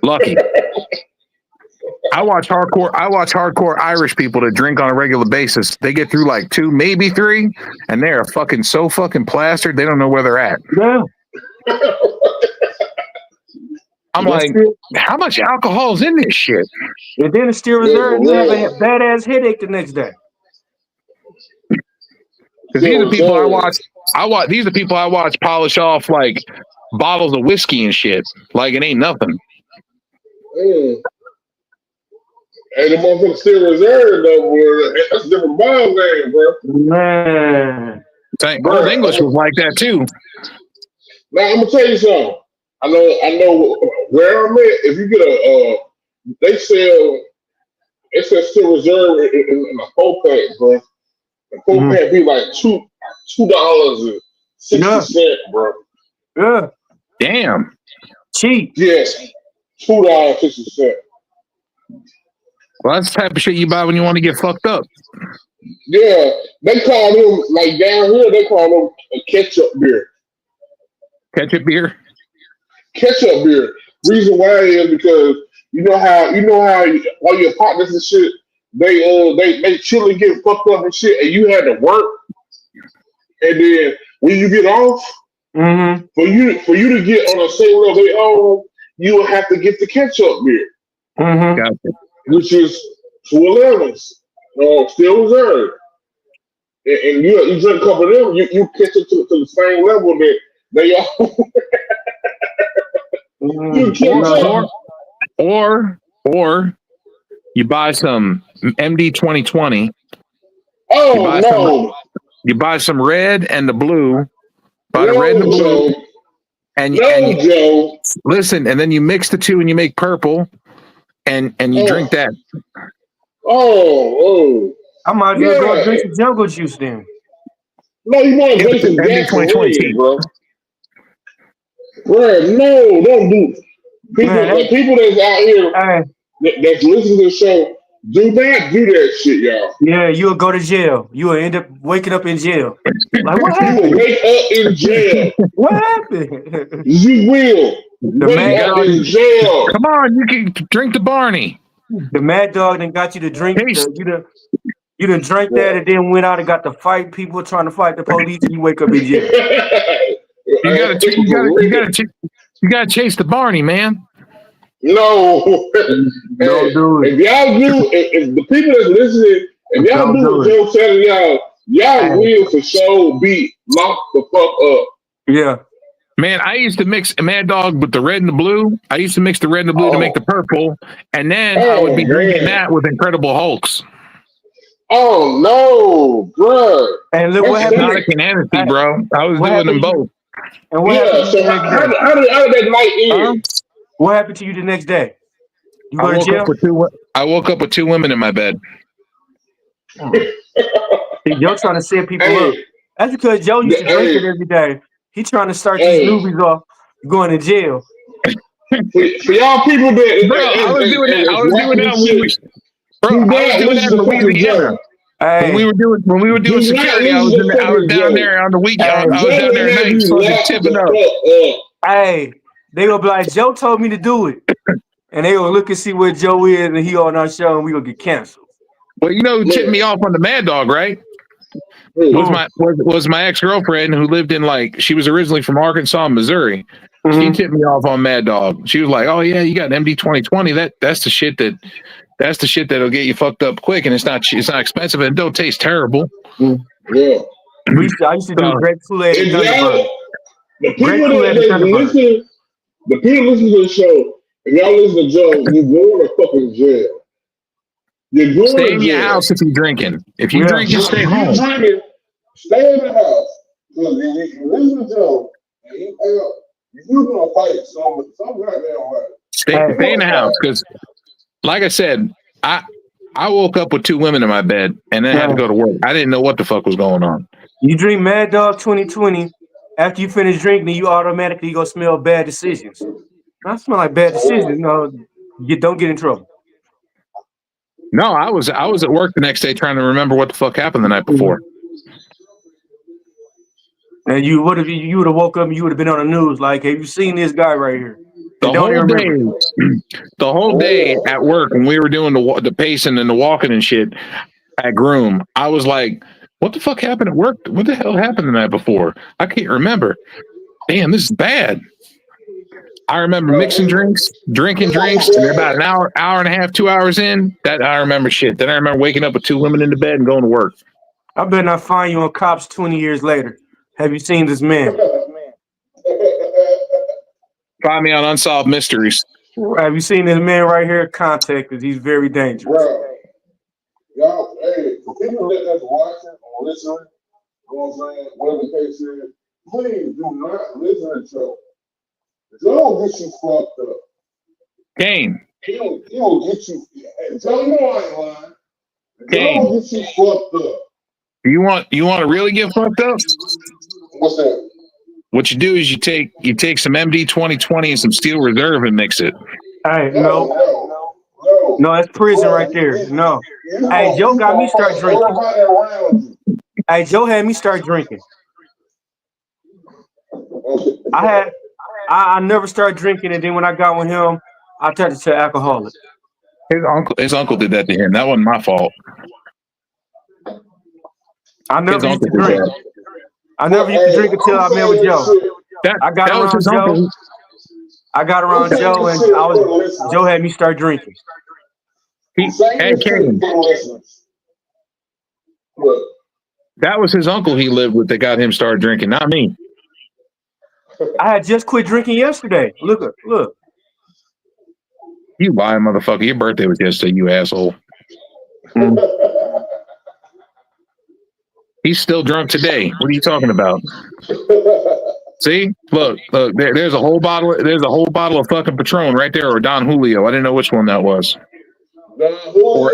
Lucky. I watch hardcore Irish people that drink on a regular basis. They get through like 2, maybe 3, and they're so fucking plastered they don't know where they're at. Yeah. I'm like, how much alcohol is in this shit? And then the Steel Reserve, you have a badass headache the next day. Because these are people these are people I watch polish off like bottles of whiskey and shit. Like it ain't nothing. Hey, the motherfucker Steel Reserve though, boy. That's a different ball game, bro. Man. Old English was like that too. Now I'm gonna tell you something. I know where I'm at. If you get they sell Steel Reserve in a 4-pack, bro. The 4-pack be like $2.60, bro. Yeah. Damn. Cheap. Yes. $2.60. Well, that's the type of shit you buy when you want to get fucked up. Yeah, they call them like down here. They call them a ketchup beer. Ketchup beer. Ketchup beer. Reason why is because you know how all your partners and shit they chill and get fucked up and shit, and you had to work, and then when you get off, for you to get on the same level they own, you will have to get the ketchup beer. Gotcha. Which is 211s, Steel Reserve. And you drink a couple of them, you catch it to the same level that they are. Or you buy some MD 2020. Oh, no. You buy some red and the blue. Buy the red and the blue. Joe. Listen, and then you mix the two and you make purple. And you drink that. I might as well go drink some jungle juice then. No, you want to drink some gasoline, bro. Bro, no, don't do. People that's out here that's listening to the show, do not do that shit, y'all. Yeah, you'll go to jail. You will end up waking up in jail. Like, what happened? You will wake up in jail. What happened? You will. Wake up in jail. Come on, you can drink the Barney. The Mad Dog then got you to drink. You done drank that and then went out and got to fight people trying to fight the police. And you wake up in jail. You gotta chase the Barney, man. No, don't do it. If y'all do, if the people that's listening, if y'all do what Joe telling y'all will for sure be locked the fuck up. Yeah. Man, I used to mix Mad Dog with the red and the blue. I used to mix the red and the blue to make the purple, and then I would Oh be drinking man. that with Incredible Hulks. Oh no, bruh. And look what happened. Exotic and Hennessy, Hey, bro. I was what doing them happened? both. And what happened Yeah. to you So the next day? how did that night Huh? end? What happened to you the next day? You I go to woke up jail? with two. I woke up with two women in my bed. See, Joe trying to set people up. Hey, That's because Joe used to drink it hey, every day. He trying to start these hey. newbies off going to jail. For y'all people Bro, I was doing that. I that's was doing watching that this when we shit, was, bro. do I was not doing that listen in to fucking Louisiana. Joe. Hey, When we were doing Do not security, listen to I was fucking down Joe. there on the week. hey, I was Joe down will there at have night, you fucking locked tipping the up. fuck up. hey. They gonna be like, Joe told me to do it. And they gonna look and see where Joe is and he on our show and we gonna get canceled. Well, you know who tipped Man, me off on the Mad Dog, right? hey, Mm, Was my ex girlfriend who lived in she was originally from Arkansas, Missouri. She mm-hmm. tipped me off on Mad Dog. She was like, "Oh yeah, you got an MD 2020. That's the shit that'll get you fucked up quick, and it's not expensive and it don't taste terrible." yeah. I used to do So grape Kool-Aid and If Thunderbird. y'all, the Grape people Kool-Aid and that Thunderbird. listen, the people listen to the show, if y'all listen to Joe, you're going to fucking jail. You're stay going in to your jail. house if you're drinking. If you Yeah. drinking, stay If you home. drinking, stay in the house. Because if you listen to Joe, and you're gonna fight some goddamn way. Stay Hey, in the house because, like I said, I woke up with two women in my bed and then had to hey, go to work. I didn't know what the fuck was going on. you drink Mad Dog 2020. After you finish drinking, you automatically go smell bad decisions. I smell like bad decisions. No, you don't get in trouble. No, I was at work the next day trying to remember what the fuck happened the night Mhm. before. And you would have woke up and you would have been on the news like, have you seen this guy right here? And The don't whole even day, remember. the whole day at work when we were doing the pacing and the walking and shit at Groom, I was like, "What the fuck happened at work? What the hell happened the night before? I can't remember. Damn, this is bad." I remember mixing drinks, drinking drinks, and about an hour and a half, 2 hours in, that I remember shit. Then I remember waking up with two women in the bed and going to work. I better not find you on Cops 20 years later. Have you seen this man? Find me on Unsolved Mysteries. Have you seen this man right here? Contact us. He's very dangerous. Bro, y'all, hey, for people that's watching or listening, you know what I'm saying, whatever the case is, please do not listen to Joe. Joe get you fucked up. Kane, He'll get you. Joe, you know I ain't lying. Kane, Joe get you fucked up. you want to really get fucked up? What's that? What you do is you take some MD 2020 and some Steel Reserve and mix it. Hey, No. no, that's prison right there. No. Hey, Joe got me start drinking. Everybody around you. Hey, Joe had me start drinking. Okay. I never started drinking, and then when I got with him, I turned into an alcoholic. His uncle did that to him. That wasn't my fault. I His never used uncle to did drink. that. I never used to drink until I met with Joe. I got That was around his Joe. uncle. I got around Joe, and Joe had me start drinking. Hey, Kane, that was his uncle he lived with that got him started drinking, not me. I had just quit drinking yesterday. Look. You lying motherfucker. Your birthday was yesterday, you asshole. He's still drunk today. What are you talking about? See? Look, there's a whole bottle of fucking Patron right there, or Don Julio. I didn't know which one that was. Or,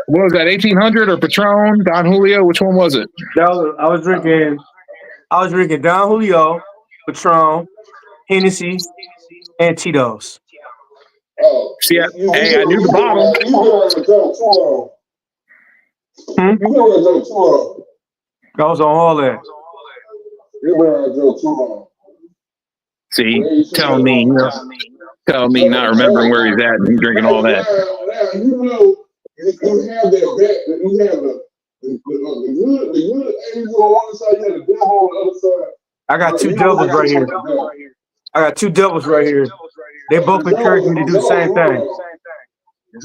what was that, 1800 or Patron? Don Julio? Which one was it? I was drinking Don Julio, Patron, Hennessy, and Tito's. See, I knew the bottle. I was on all that. See, telling me not remembering where he's at and he's drinking all that. Now, you know, you have that bet, you have the good angel on one side, you have the devil on the other side. I got two devils right here. They both encourage me to do the same thing.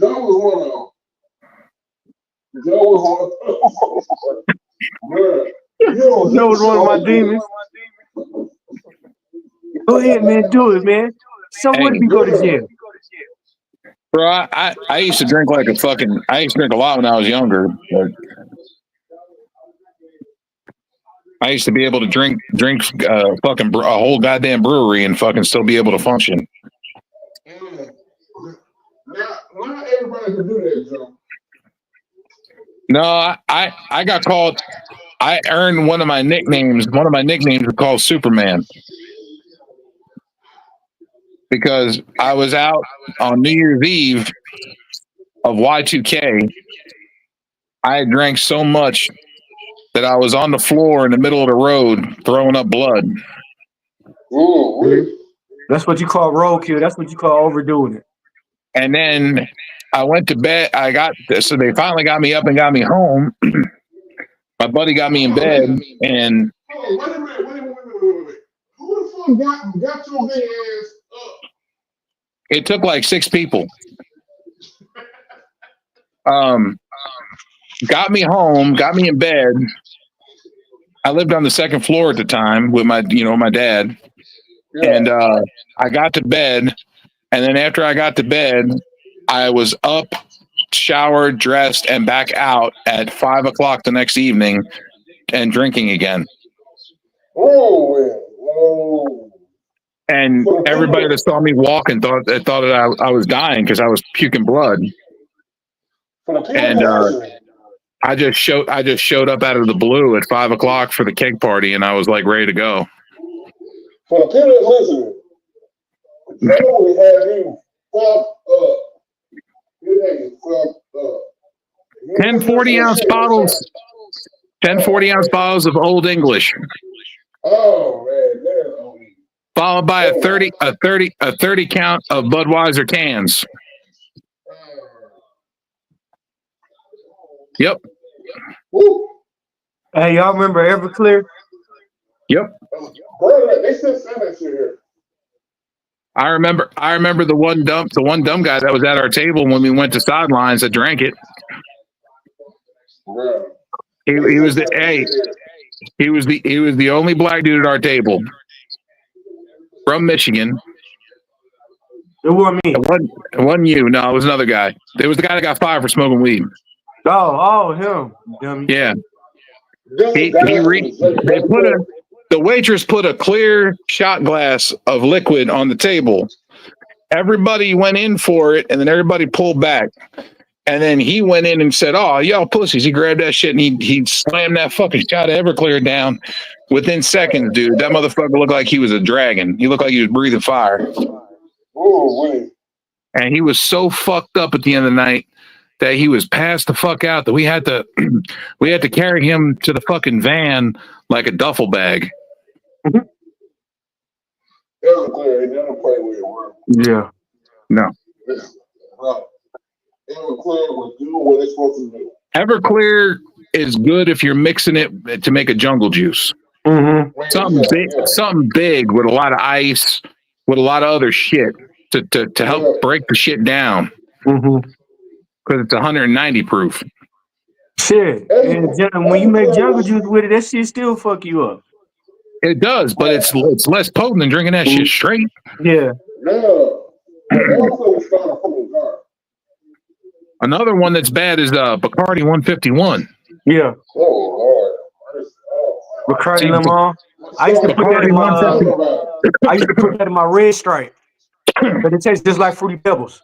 Joe was one of them. Joe was one of my demons. Go ahead, man. Do it, man. So what if Hey, you go to jail? bro, I used to drink like a fucking. I used to drink a lot when I was younger. But I used to be able to drink fucking a whole goddamn brewery and fucking still be able to function. Now, not everybody can do that, Joe. No, I got called. I earned one of my nicknames. One of my nicknames was called Superman because I was out on New Year's Eve of Y2K. I had drank so much that I was on the floor in the middle of the road throwing up blood. Ooh, wait. That's what you call roadkill. That's what you call overdoing it. And then I went to bed. So they finally got me up and got me home. My buddy got me in bed, and Wait a minute. Who the fuck got your big ass up? it took like 6 people. Got me home, got me in bed. I lived on the second floor at the time with my dad. Yeah. And I got to bed, and then after I got to bed, I was up, showered, dressed, and back out at 5 o'clock the next evening and drinking again. Oh. And everybody that saw me walking thought that I was dying because I was puking blood. And I just showed up out of the blue at 5 o'clock for the keg party, and I was like ready to go. For the people that's listening, Joe would have you fucked up. He'd have you fucked up. 10 40-ounce bottles. 10 40-ounce bottles of Old English. Oh man, they're OE. Followed by a 30 count of Budweiser cans. Yep. Woo. Hey, y'all remember Everclear? Yep. Bro, they still sell that shit here. I remember the one dumb guy that was at our table when we went to sidelines that drank it. Bro. He was the only black dude at our table from Michigan. It wasn't me. It wasn't you. No, it was another guy. It was the guy that got fired for smoking weed. Oh, him. Dummy. Yeah. The waitress put a clear shot glass of liquid on the table. Everybody went in for it, and then everybody pulled back. And then he went in and said, "Oh, y'all pussies." He grabbed that shit and he slammed that fucking shot of Everclear down within seconds, dude. That motherfucker looked like he was a dragon. He looked like he was breathing fire. Oh, wait. And he was so fucked up at the end of the night that he was passed the fuck out that we had to carry him to the fucking van like a duffel bag. Everclear ain't never played with it, bro. Yeah. No. Bro. Everclear will do what it's supposed to do. Everclear is good if you're mixing it to make a jungle juice. Mm-hmm. Something big with a lot of ice, with a lot of other shit to help break the shit down. Mm-hmm. Because it's 190 proof. Shit. And when you make jungle juice with it, that shit still fuck you up. It does, but it's less potent than drinking that shit straight. Yeah. Another one that's bad is Bacardi 151. Yeah. Oh, Lord. Bacardi Lemon. I used to put that in my red stripe. But it tastes just like Fruity Pebbles.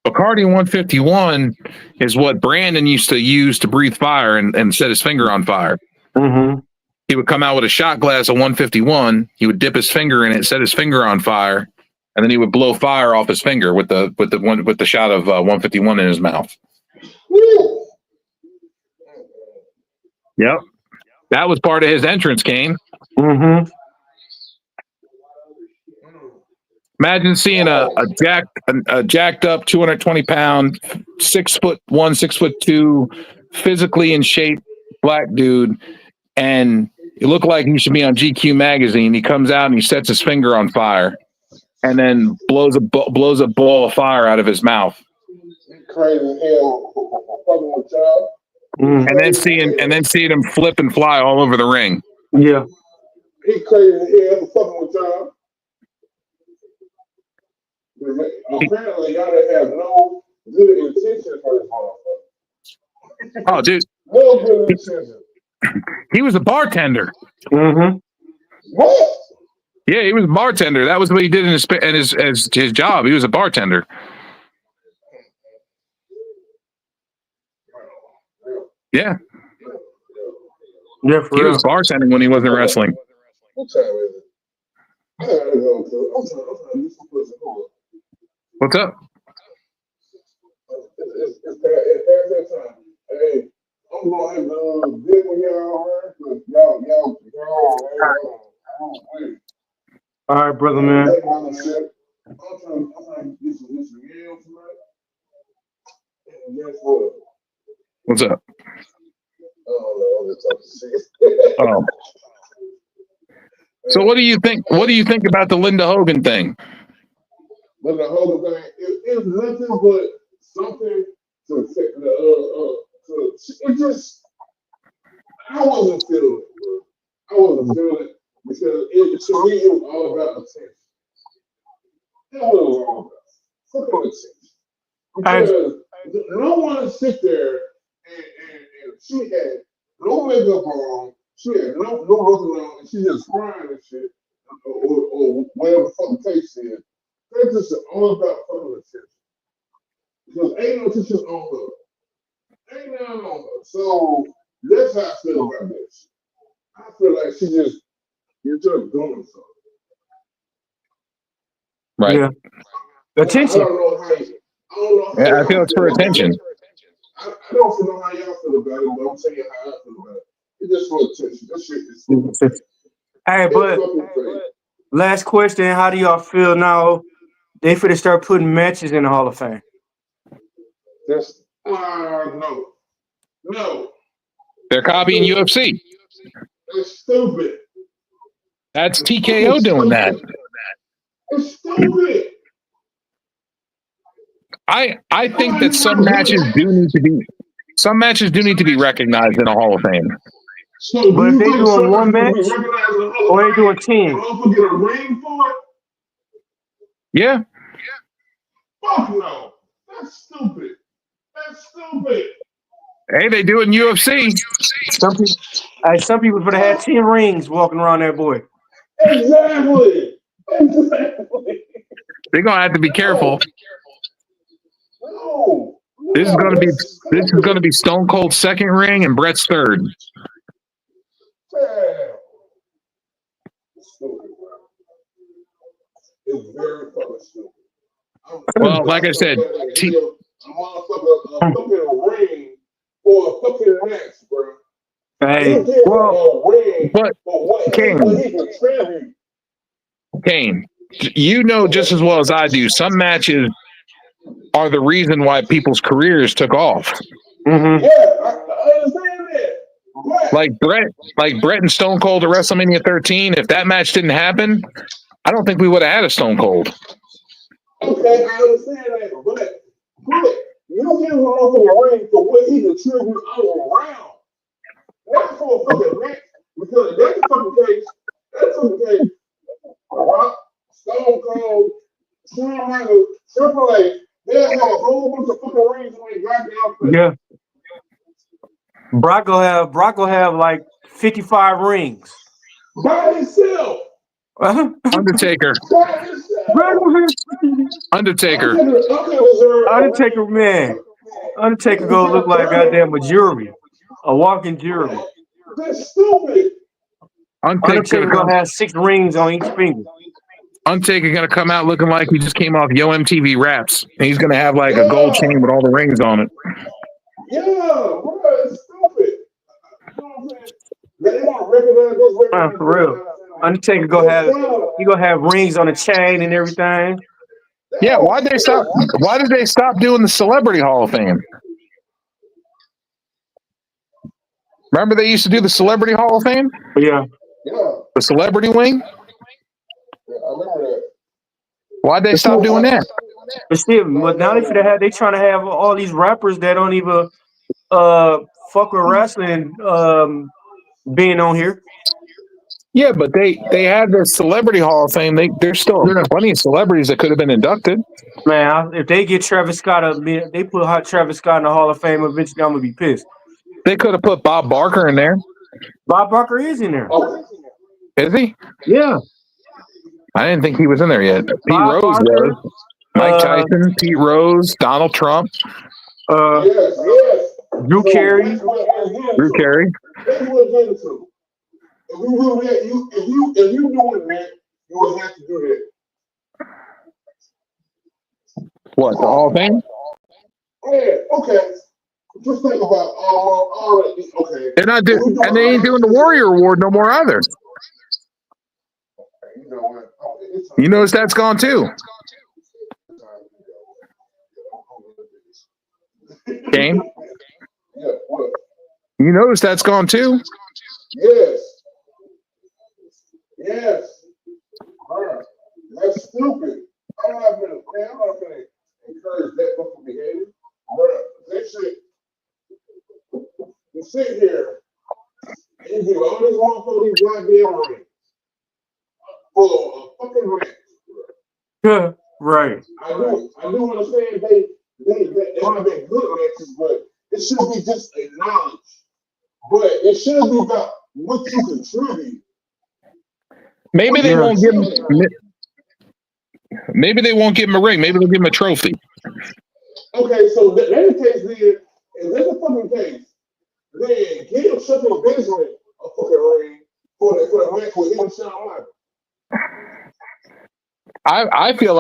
Bacardi 151 is what Brandon used to use to breathe fire and set his finger on fire. Mm-hmm. He would come out with a shot glass of 151. He would dip his finger in it, set his finger on fire, and then he would blow fire off his finger with the shot of 151 in his mouth. Yep, that was part of his entrance game. Mm-hmm. Imagine seeing a jacked up 220-pound, 6'1", 6'2", physically in shape black dude, and it looked like he should be on GQ magazine. He comes out and he sets his finger on fire, and then blows a ball of fire out of his mouth. Crazy hell, fucking with y'all. And then seeing him flip and fly all over the ring. Yeah. He crazy hell for fucking with y'all. Apparently, y'all didn't have no good intention for this motherfucker. Oh, dude, No good intention. he was a bartender. Mm-hmm. What? Yeah, he was a bartender. That was what he did in his job. He was a bartender. Yeah, Yeah, he for was real. bartending when he wasn't wrestling. What time is it? I gotta go to. I'm trying to do some pussy. Hold on. What's up? It's past that time. Hey, I'm gonna have to deal with y'all, man. 'Cause y'all, wait. All right, brother, man. I'm trying to get some yams tonight. And guess what? What's up? I'm just talking shit. Oh, so what do you think? What do you think about the Linda Hogan thing? But the whole thing, it's nothing but something to it just, I wasn't feeling it, bro. I wasn't feeling it because to me, it was all about attention. That's what it was all about. Fucking attention. Because no one sit there and she had no makeup on, she had no nothing on, and she just crying and shit, or whatever the fucking case is. That's just all about fucking attention. Because ain't no attention on her. Ain't none on her. So that's how I feel about this. I feel like you're just doing something. Right. Yeah. Attention. I don't know how Yeah, I feel it's for attention. I don't know how y'all feel about it, but I'm telling you how I feel about it. It's just for attention. That shit is for attention. Hey, but last question: how do y'all feel now? They finna start putting matches in the Hall of Fame. That's no. They're copying UFC. It's stupid. That's TKO doing that. It's stupid. I think that some matches do need to be recognized in a Hall of Fame. So but if they doing one match or they doing 10, get a ring for it? Yeah. Fuck no. That's stupid. Hey, they do it in UFC. some people would have had 10 rings walking around that boy. Exactly. They're gonna have to be careful. No. This is gonna be Stone Cold's second ring and Brett's third. Stupid, bro. It's very fucking stupid. Well, like I said, a fucking ring for a fucking match, bro. Hey, but Kane, you know just as well as I do, some matches are the reason why people's careers took off. Mm-hmm. Yeah, I understand that. Like Brett and Stone Cold at WrestleMania 13. If that match didn't happen, I don't think we would have had a Stone Cold. Okay, I understand that, but you give him off in the ring for what he contributed all around. Not for a fucking match, because that's the fucking case. Rock, Stone Cold, Triple H, they have a whole bunch of fucking rings when they got down. Yeah. Brock will have like 55 rings. By himself. Undertaker, man. Undertaker gonna look like goddamn a jury, a walking jury. That's stupid. Undertaker gonna have 6 rings on each finger. Undertaker gonna come out looking like he just came off Yo MTV Raps, and he's gonna have like a gold chain with all the rings on it. Yeah, bro, it's stupid. You know what I'm saying? They don't recognize those For real. Undertaker gonna have rings on the chain and everything. Yeah, why did they stop doing the Celebrity Hall of Fame? Remember they used to do the Celebrity Hall of Fame? Yeah. The Celebrity Wing? Yeah, I remember that. Why'd they stop doing that? But now they trying to have all these rappers that don't even fuck with wrestling being on here. Yeah, but they had the Celebrity Hall of Fame. There's still plenty of celebrities that could have been inducted. Man, if they get Travis Scott up, they put Travis Scott in the Hall of Fame. Eventually, I'm gonna be pissed. They could have put Bob Barker in there. Bob Barker is in there. Is he? Yeah. I didn't think he was in there yet. Pete Bob Rose Barker, was. Mike Tyson, Pete Rose, Donald Trump, Drew Carey. Drew Carey. That's what it's getting to. If you doing that, you would have to do that. What, the Hall of Fame? Yeah, okay. Just think about all right, okay. They're not doing, and they ain't doing the Warrior Award no more either. You know what? You notice that's gone too. Game? Yeah, what? You notice that's gone too? Yes. That's stupid. I'm not gonna encourage that fucking behavior. They should you sit here and you give all these motherfuckers goddamn rings for a fucking rent. Right. I do understand they might have been good matches, but it should be just acknowledged. But it should be about what you contribute. Maybe they won't give him. Maybe they won't give him a ring. Maybe they'll give him a trophy. Okay, so that the case then, if that's the fucking case, then give something Benjamin a fucking ring for the match with him and Shawn Michaels. I feel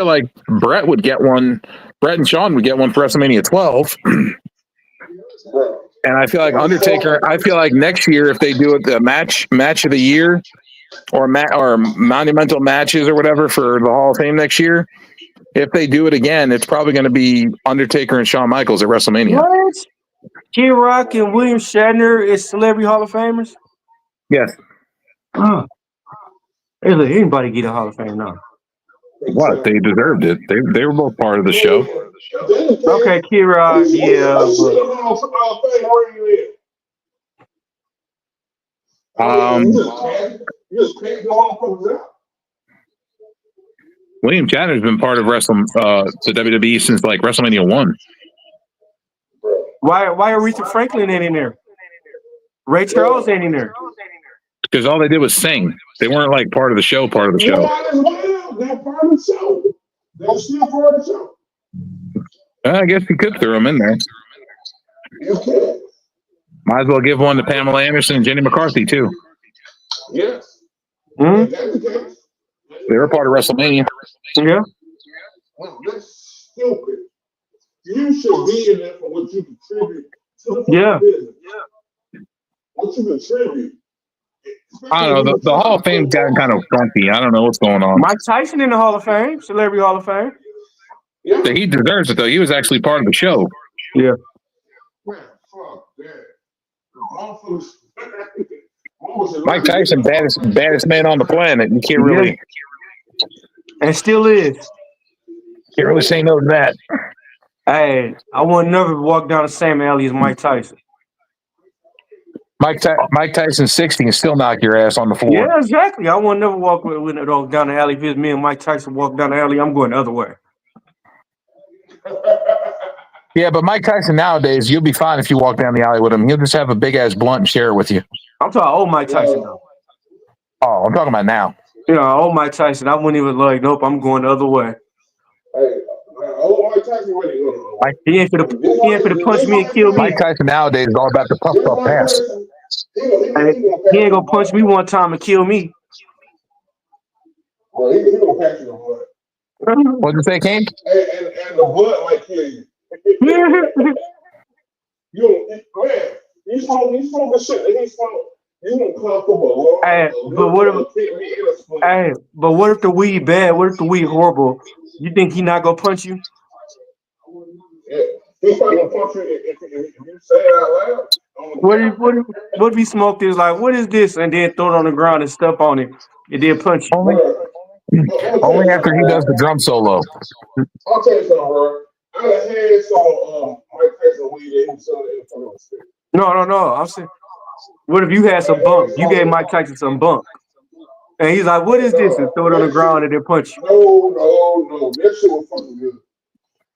like Brett would get one. Brett and Shawn would get one for WrestleMania 12. And I feel like Undertaker. I feel like next year, if they do it, the match of the year, or monumental matches or whatever for the Hall of Fame next year, if they do it again, it's probably going to be Undertaker and Shawn Michaels at WrestleMania. What? Kid Rock and William Shatner is Celebrity Hall of Famers? Yes. Hey, look, anybody get a Hall of Fame now? What? They deserved it. They were both part of the show. Okay, Kid Rock, yeah. William Shatner's been part of the WWE since like WrestleMania 1. Why Aretha Franklin ain't in there? Ray Charles ain't in there. Because all they did was sing. They weren't like part of the show. They're part of the show. They're still part of the show. I guess you could throw them in there. You can. Might as well give one to Pamela Anderson and Jenny McCarthy too. Yes. Mm-hmm. They were part of WrestleMania. Yeah. Well, that's stupid. You should be in there for what you contribute to the business. What you contribute. I don't know. The Hall of Fame's gotten kind of funky. I don't know what's going on. Mike Tyson in the Hall of Fame, Celebrity Hall of Fame. Yeah. So he deserves it though. He was actually part of the show. Yeah. Man, fuck that. Mike Tyson, baddest man on the planet. You can't really, and still is. Can't really say no to that. Hey, I would never walk down the same alley as Mike Tyson. Mike Tyson 60 and still knock your ass on the floor. Yeah, exactly. I would never walk with it all down the alley. If it's me and Mike Tyson walk down the alley, I'm going the other way. Yeah, but Mike Tyson nowadays, you'll be fine if you walk down the alley with him. He'll just have a big ass blunt and share it with you. I'm talking old Mike Tyson though. Oh, I'm talking about now. You know, old Mike Tyson, I wouldn't even nope, I'm going the other way. Hey, old Mike Tyson, he ain't for the punch me and kill me. Mike Tyson nowadays is all about the puff pass. He ain't gonna punch me one time and kill me. Well, he gonna catch you the blood. What'd you say, Kane? And the blood might kill you. You smoke the shit that he smoked. You don't come from a long. But what if the weed bad? What if the weed horrible? You think he not gonna punch you? Yeah, he's probably gonna punch you if you say it out loud. What if he smoked this? Like, what is this? And then throw it on the ground and step on it, and then punch you. Only after he does the drum solo. I'll tell you something, bro. I had some Mike Tyson weed that he was selling in front of the street. No. I'm saying What if you had some bunk? You gave Mike Tyson some bunk, and he's like, "What is this?" and throw it on the ground and then punch you. No. That shit was fucking good.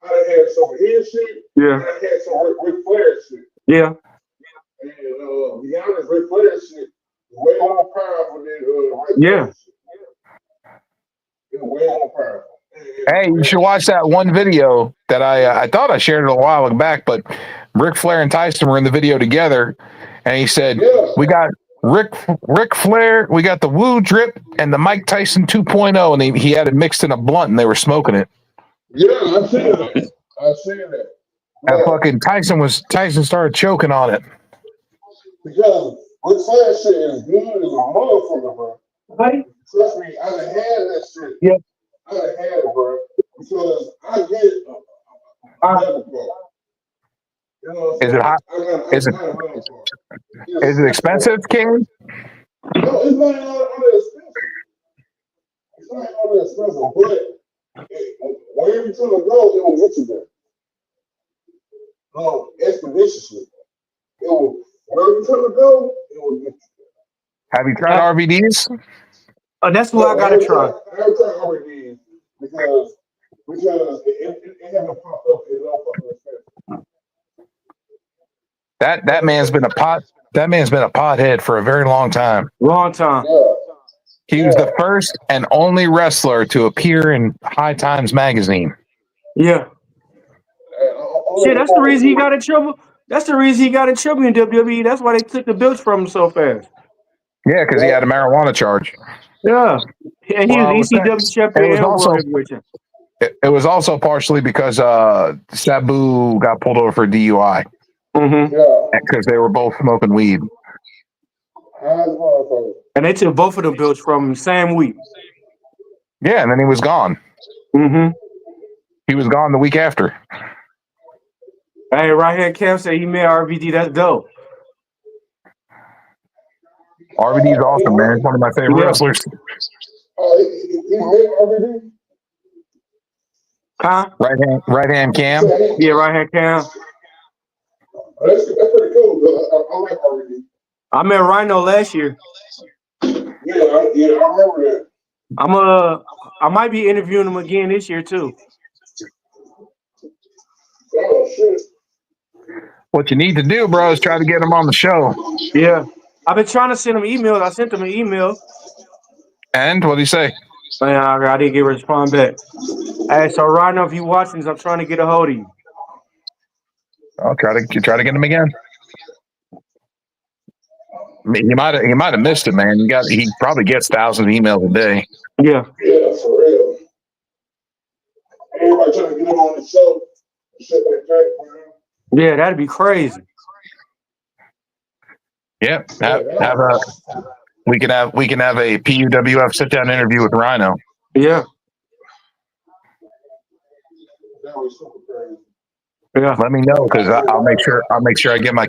I done had some of his shit. Yeah, And I had some Ric Flair shit. yeah, And to be honest, Ric Flair shit way more powerful than Ric yeah. Flair shit. It's way more powerful. Hey, you should watch that one video that I thought I shared it a while back, but Ric Flair and Tyson were in the video together, and he said, Yeah. "We got Ric Flair, we got the Woo Drip and the Mike Tyson 2.0," and he had it mixed in a blunt, and they were smoking it. Yeah, I seen that. And But fucking Tyson started choking on it. because Ric Flair shit is good as a motherfucker, bro. Buddy? Trust me, I done had that shit. Yeah. I done had it, bro. Because I get it. You know what I'm Is it hot? Is it expensive, King? No, it's not all that expensive. It's not all that expensive, but wherever you tell to go, it will get you there. No, expeditiously. It will, wherever you tell to go, it will get you there. Have you tried RVDs? Oh, that's what I gotta try. I haven't tried RVDs because it hasn't popped up in no fucking expensive. That man's been a pothead for a very long time. Long time. Yeah. He was the first and only wrestler to appear in High Times magazine. Yeah. Shit, that's the reason he got in trouble. That's the reason he got in trouble in WWE. That's why they took the belts from him so fast. Yeah, because he had a marijuana charge. Yeah. And he Well, was ECW champion and World Heavyweight champion. It was also partially because Sabu got pulled over for DUI. Mm-hmm. Yeah. Because they were both smoking weed. And they took both of them belts from him same week. Yeah, and then he was gone. Mm-hmm. He was gone the week after. Hey, right here, Cam said he made RVD. That's dope. RVD's awesome, man. He's one of my favorite wrestlers. He made RVD? Huh? Right hand Cam. Yeah, right hand Cam. That's pretty cool. I like RVD. I met Rhino last year. Yeah, I remember that. I might be interviewing him again this year too. Oh shit. What you need to do, bro, is try to get him on the show. Yeah. I've been trying to send him emails. I sent him an email. And what did he say? Man, I didn't get a response back. Hey, so Rhino, if you watching this, I'm trying to get a hold of you. I'll try to get him again. I mean, you might have missed it, man. He probably gets thousands of emails a day. Yeah. Yeah, for real. Everybody trying to get him on the show. Shit like that, man. Yeah, that'd be crazy. Yep. We can have a P.U.W.F sit down interview with Rhino. Yeah. That was super crazy. Yeah. Let me know because I'll make sure I get my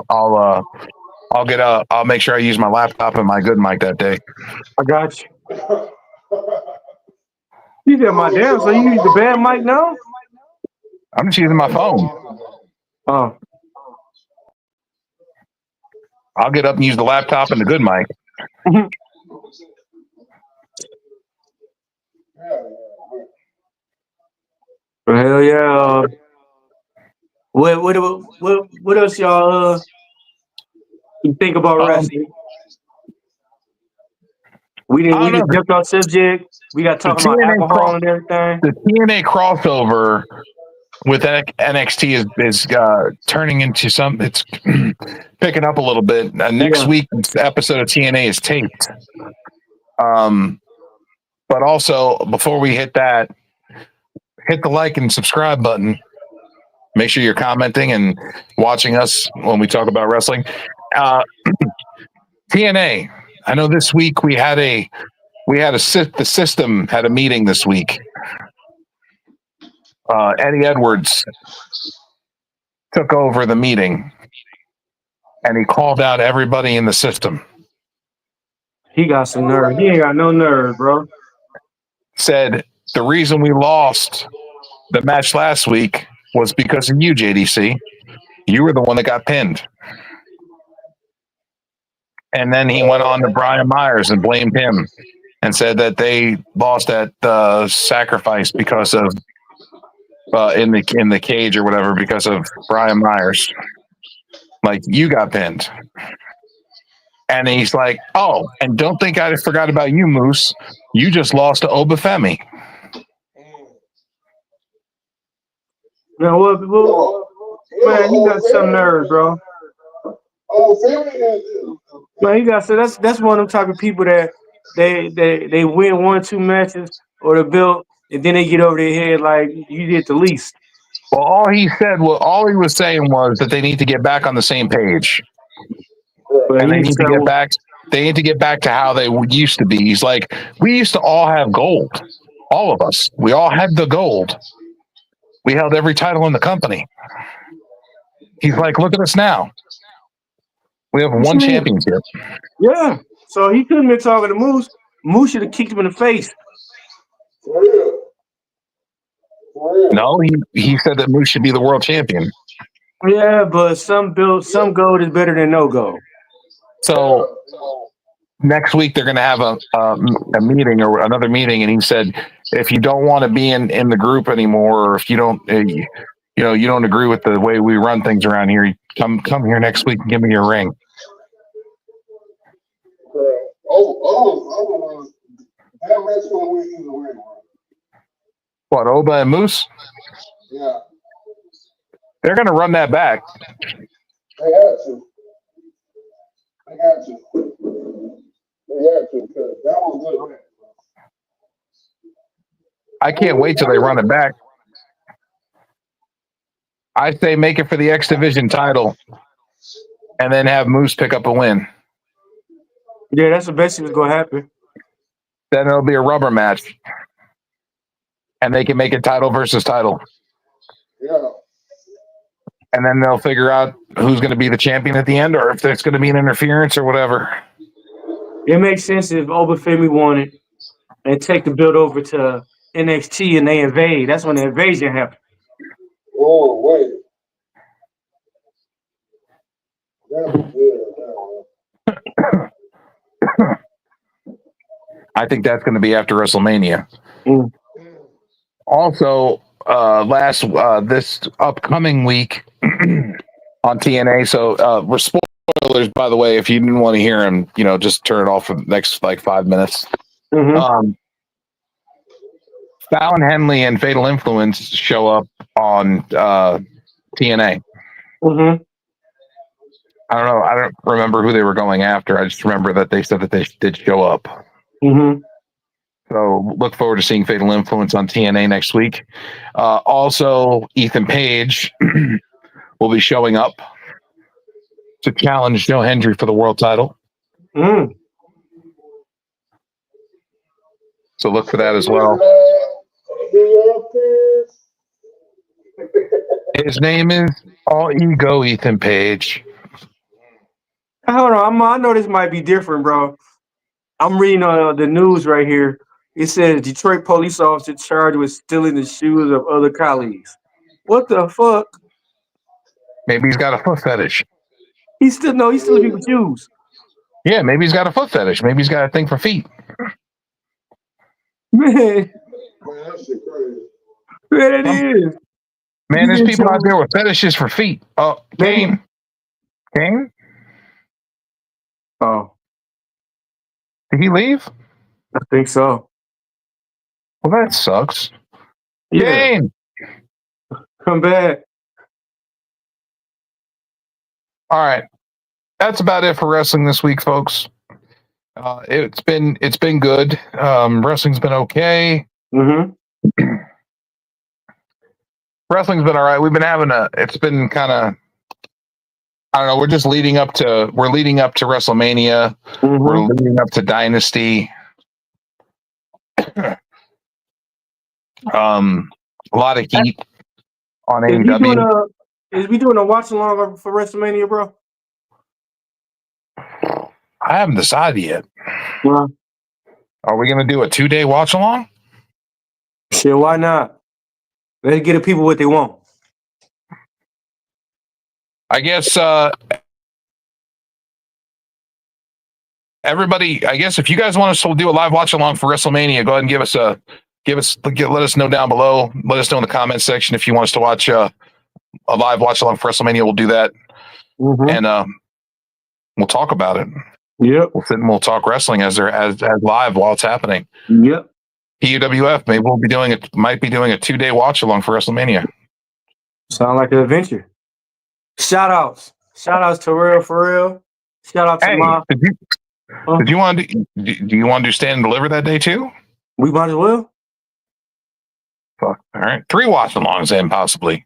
I'll make sure I use my laptop and my good mic that day. I got you. You got my damn, so you use the band mic now? I'm just using my phone. Oh. I'll get up and use the laptop and the good mic. Hell yeah. What else y'all you think about wrestling? We didn't jump off subject. We got talking about alcohol and everything. The TNA crossover with NXT is turning into something. It's picking up a little bit. Next week's episode of TNA is taped. But also before we hit that, hit the like and subscribe button. Make sure you're commenting and watching us when we talk about wrestling. TNA. I know this week the system had a meeting this week. Eddie Edwards took over the meeting and he called out everybody in the system. He got some nerve. He ain't got no nerve, bro. Said the reason we lost the match last week was because of you, JDC. You were the one that got pinned. And then he went on to Brian Myers and blamed him and said that they lost that sacrifice because of in the cage or whatever because of Brian Myers. Like, you got pinned. And he's like, oh, and don't think I forgot about you, Moose. You just lost to Obafemi. Now, man, you got some nerve, bro. Man, you got so that's one of them type of people that they win 1-2 matches or the belt, and then they get over their head like you did the least. Well, all he was saying was that they need to get back on the same page. But And they need to get back. They need to get back to how they used to be. He's like, we used to all have gold, all of us. We all had the gold. We held every title in the company. He's like, look at us now. We have one championship. Yeah. So he couldn't have been talking to Moose. Moose should have kicked him in the face. No, he said that Moose should be the world champion. Yeah, but some gold is better than no gold. So next week they're going to have a meeting or another meeting, and he said, if you don't want to be in the group anymore, or if you don't, you don't agree with the way we run things around here, come here next week and give me your ring. What, Oba and Moose? Yeah. They're going to run that back. They had to. They had to because that was good. I can't wait till they run it back. I say make it for the X Division title and then have Moose pick up a win. Yeah, that's the best thing that's going to happen. Then it'll be a rubber match. And they can make it title versus title. Yeah. And then they'll figure out who's going to be the champion at the end, or if there's going to be an interference or whatever. It makes sense if Obafemi won it and take the belt over to NXT and they invade. That's when the invasion happened. Oh, wait. That was good. I think that's going to be after WrestleMania. Also, this upcoming week on TNA. So, we're spoilers, by the way. If you didn't want to hear them, just turn it off for the next 5 minutes. Mm-hmm. Fallon Henley and Fatal Influence show up on TNA. Mm-hmm. I don't know. I don't remember who they were going after. I just remember that they said that they did show up. Mm-hmm. So look forward to seeing Fatal Influence on TNA next week. Also, Ethan Page will be showing up to challenge Joe Hendry for the world title. Mm. So look for that as well. His name is All Ego Ethan Page. Hold on. I know this might be different, bro. I'm reading the news right here. It says Detroit police officer charged with stealing the shoes of other colleagues. What the fuck? Maybe he's got a foot fetish. He's stealing people's shoes. Yeah, maybe he's got a foot fetish. Maybe he's got a thing for feet. Man, that shit crazy. Man, it is. Man, there's people out there with fetishes for feet. Oh, Kane? Oh, did he leave? I think so. Well, that sucks. Yeah. Kane! Come back. All right. That's about it for wrestling this week, folks. It's been good. Wrestling's been okay. Mm-hmm. Wrestling's been all right. We've been it's been kind of, I don't know. We're just leading up to WrestleMania. Mm-hmm. We're leading up to Dynasty. A lot of heat on AEW. Is we doing a watch along for WrestleMania, bro? I haven't decided yet. Yeah. Are we going to do a 2-day watch along? Shit, why not? Let's get the people what they want. I guess everybody, I guess if you guys want us to do a live watch along for WrestleMania, go ahead and let us know down below. Let us know in the comment section if you want us to watch a live watch along for WrestleMania. We'll do that, and we'll talk about it. Yep. We'll sit and we'll talk wrestling as live while it's happening. Yep. P.U.W.F. Maybe might be doing a 2-day watch along for WrestleMania. Sound like an adventure. Shout outs to Real for Real. Shout out to my. Do you want to do stand and deliver that day too? We might as well. Fuck. All right, 3 watch alongs then possibly.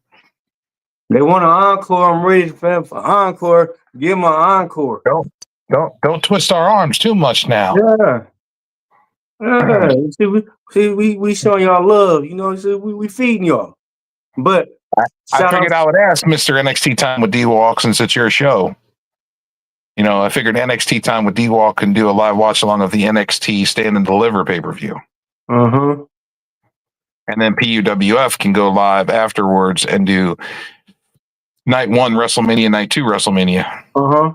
They want an encore. I'm ready for encore. Give them an encore. Don't twist our arms too much now. Yeah. We showing y'all love. You know, so we feeding y'all. But I figured I would ask Mr. NXT Time with D-Walk since it's your show. You know, I figured NXT Time with D-Walk can do a live watch along of the NXT Stand and Deliver pay-per-view. Uh-huh. And then P.U.W.F. can go live afterwards and do night 1 WrestleMania, night 2 WrestleMania. Uh-huh.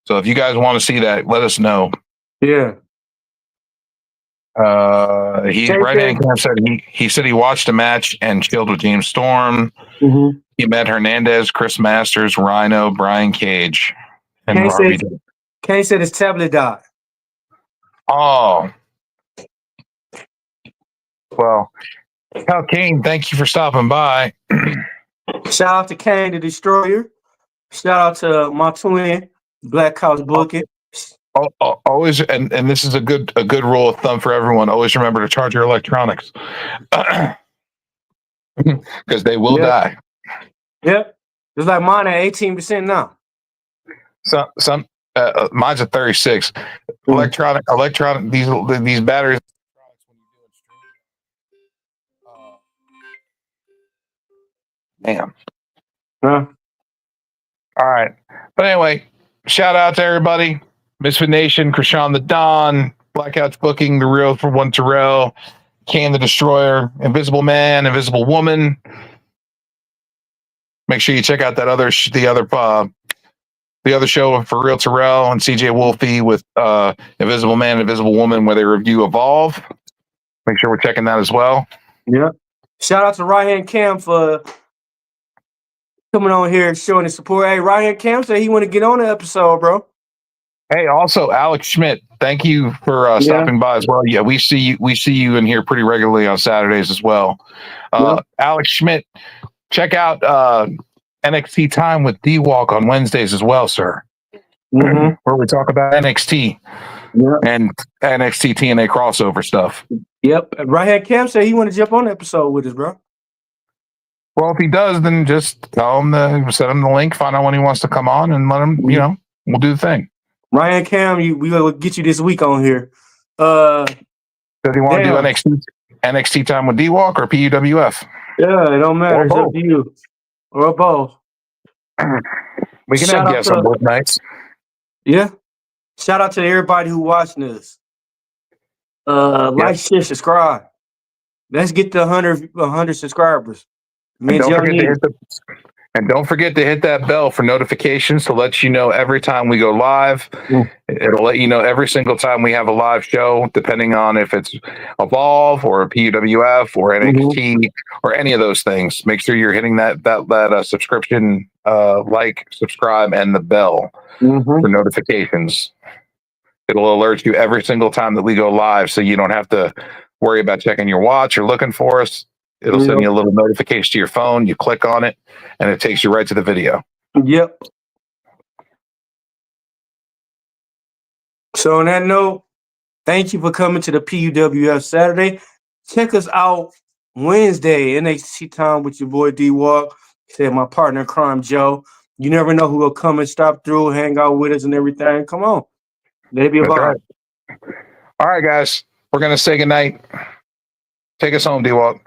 So if you guys want to see that, let us know. Yeah. Right-hand Cam said he said he watched a match and chilled with James Storm. Mm-hmm. He met Hernandez, Chris Masters, Rhino, Brian Cage, and Kane said his tablet died. Oh. Well, Cal Kane, thank you for stopping by. Shout out to Kane the Destroyer. Shout out to my twin, Black House Booking. Always, and this is a good rule of thumb for everyone. Always remember to charge your electronics because they will die. Yep, it's like mine at 18% now. Some mine's at 36. Electronic. These batteries. Damn. Huh? All right, but anyway, shout out to everybody. Misfit Nation, Krishan the Don, Blackouts Booking, The Real for One Terrell, Can the Destroyer, Invisible Man, Invisible Woman. Make sure you check out that the other show for Real Terrell and CJ Wolfie with Invisible Man, Invisible Woman, where they review Evolve. Make sure we're checking that as well. Yeah. Shout out to Right Hand Cam for coming on here and showing his support. Hey, Right Hand Cam said he want to get on the episode, bro. Hey, also Alex Schmidt, thank you for stopping by as well. Yeah, we see you in here pretty regularly on Saturdays as well. Alex Schmidt, check out NXT Time with D-Walk on Wednesdays as well, sir. Mm-hmm. Where we talk about NXT and NXT TNA crossover stuff. Yep. Right Hand Cam said he want to jump on the episode with us, bro. Well, if he does, then just tell him send him the link, find out when he wants to come on, and let him. We'll do the thing. Ryan Cam, we will get you this week on here. Does he want to do NXT Time with D-Walk or P.U.W.F? Yeah, it don't matter. It's up to you. Or both. We can have guests on both nights. Yeah. Shout out to everybody who watching this. Like, share, subscribe. Let's get to 100 subscribers. And don't forget to hit that bell for notifications to let you know every time we go live. It'll let you know every single time we have a live show, depending on if it's Evolve or P.U.W.F. or NXT or any of those things. Make sure you're hitting that subscription, subscribe, and the bell for notifications. It'll alert you every single time that we go live, so you don't have to worry about checking your watch or looking for us. It'll send you a little notification to your phone. You click on it, and it takes you right to the video. Yep. So on that note, thank you for coming to the P.U.W.F. Saturday. Check us out Wednesday, NXT Time with your boy D-Walk. Said my partner in crime, Joe. You never know who will come and stop through, hang out with us and everything. Come on. Let it be a vibe. All right, guys. We're going to say goodnight. Take us home, D-Walk.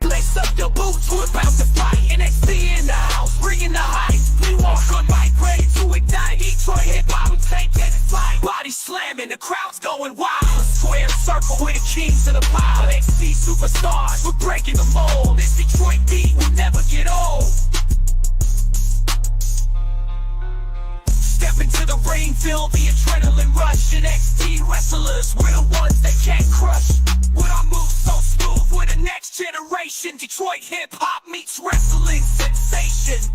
Lace up your boots, we're about to fight. NXT in the house, bringing the hype. We walk on bike, ready to ignite. Detroit hip-hop, we take that flight. Body slamming, the crowd's going wild. A square circle with the kings of the pile. NXT superstars, we're breaking the mold. This Detroit beat will never get old. Step Step into the ring, feel the adrenaline rush. NXT wrestlers, we're the ones that can't crush. With our moves so smooth, we're the next generation. Detroit hip-hop meets wrestling sensation.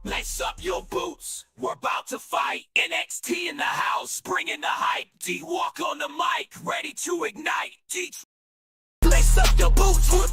Lace up your boots, we're about to fight. NXT in the house, bringing the hype. D-Walk on the mic, ready to ignite. Lace up your boots, we're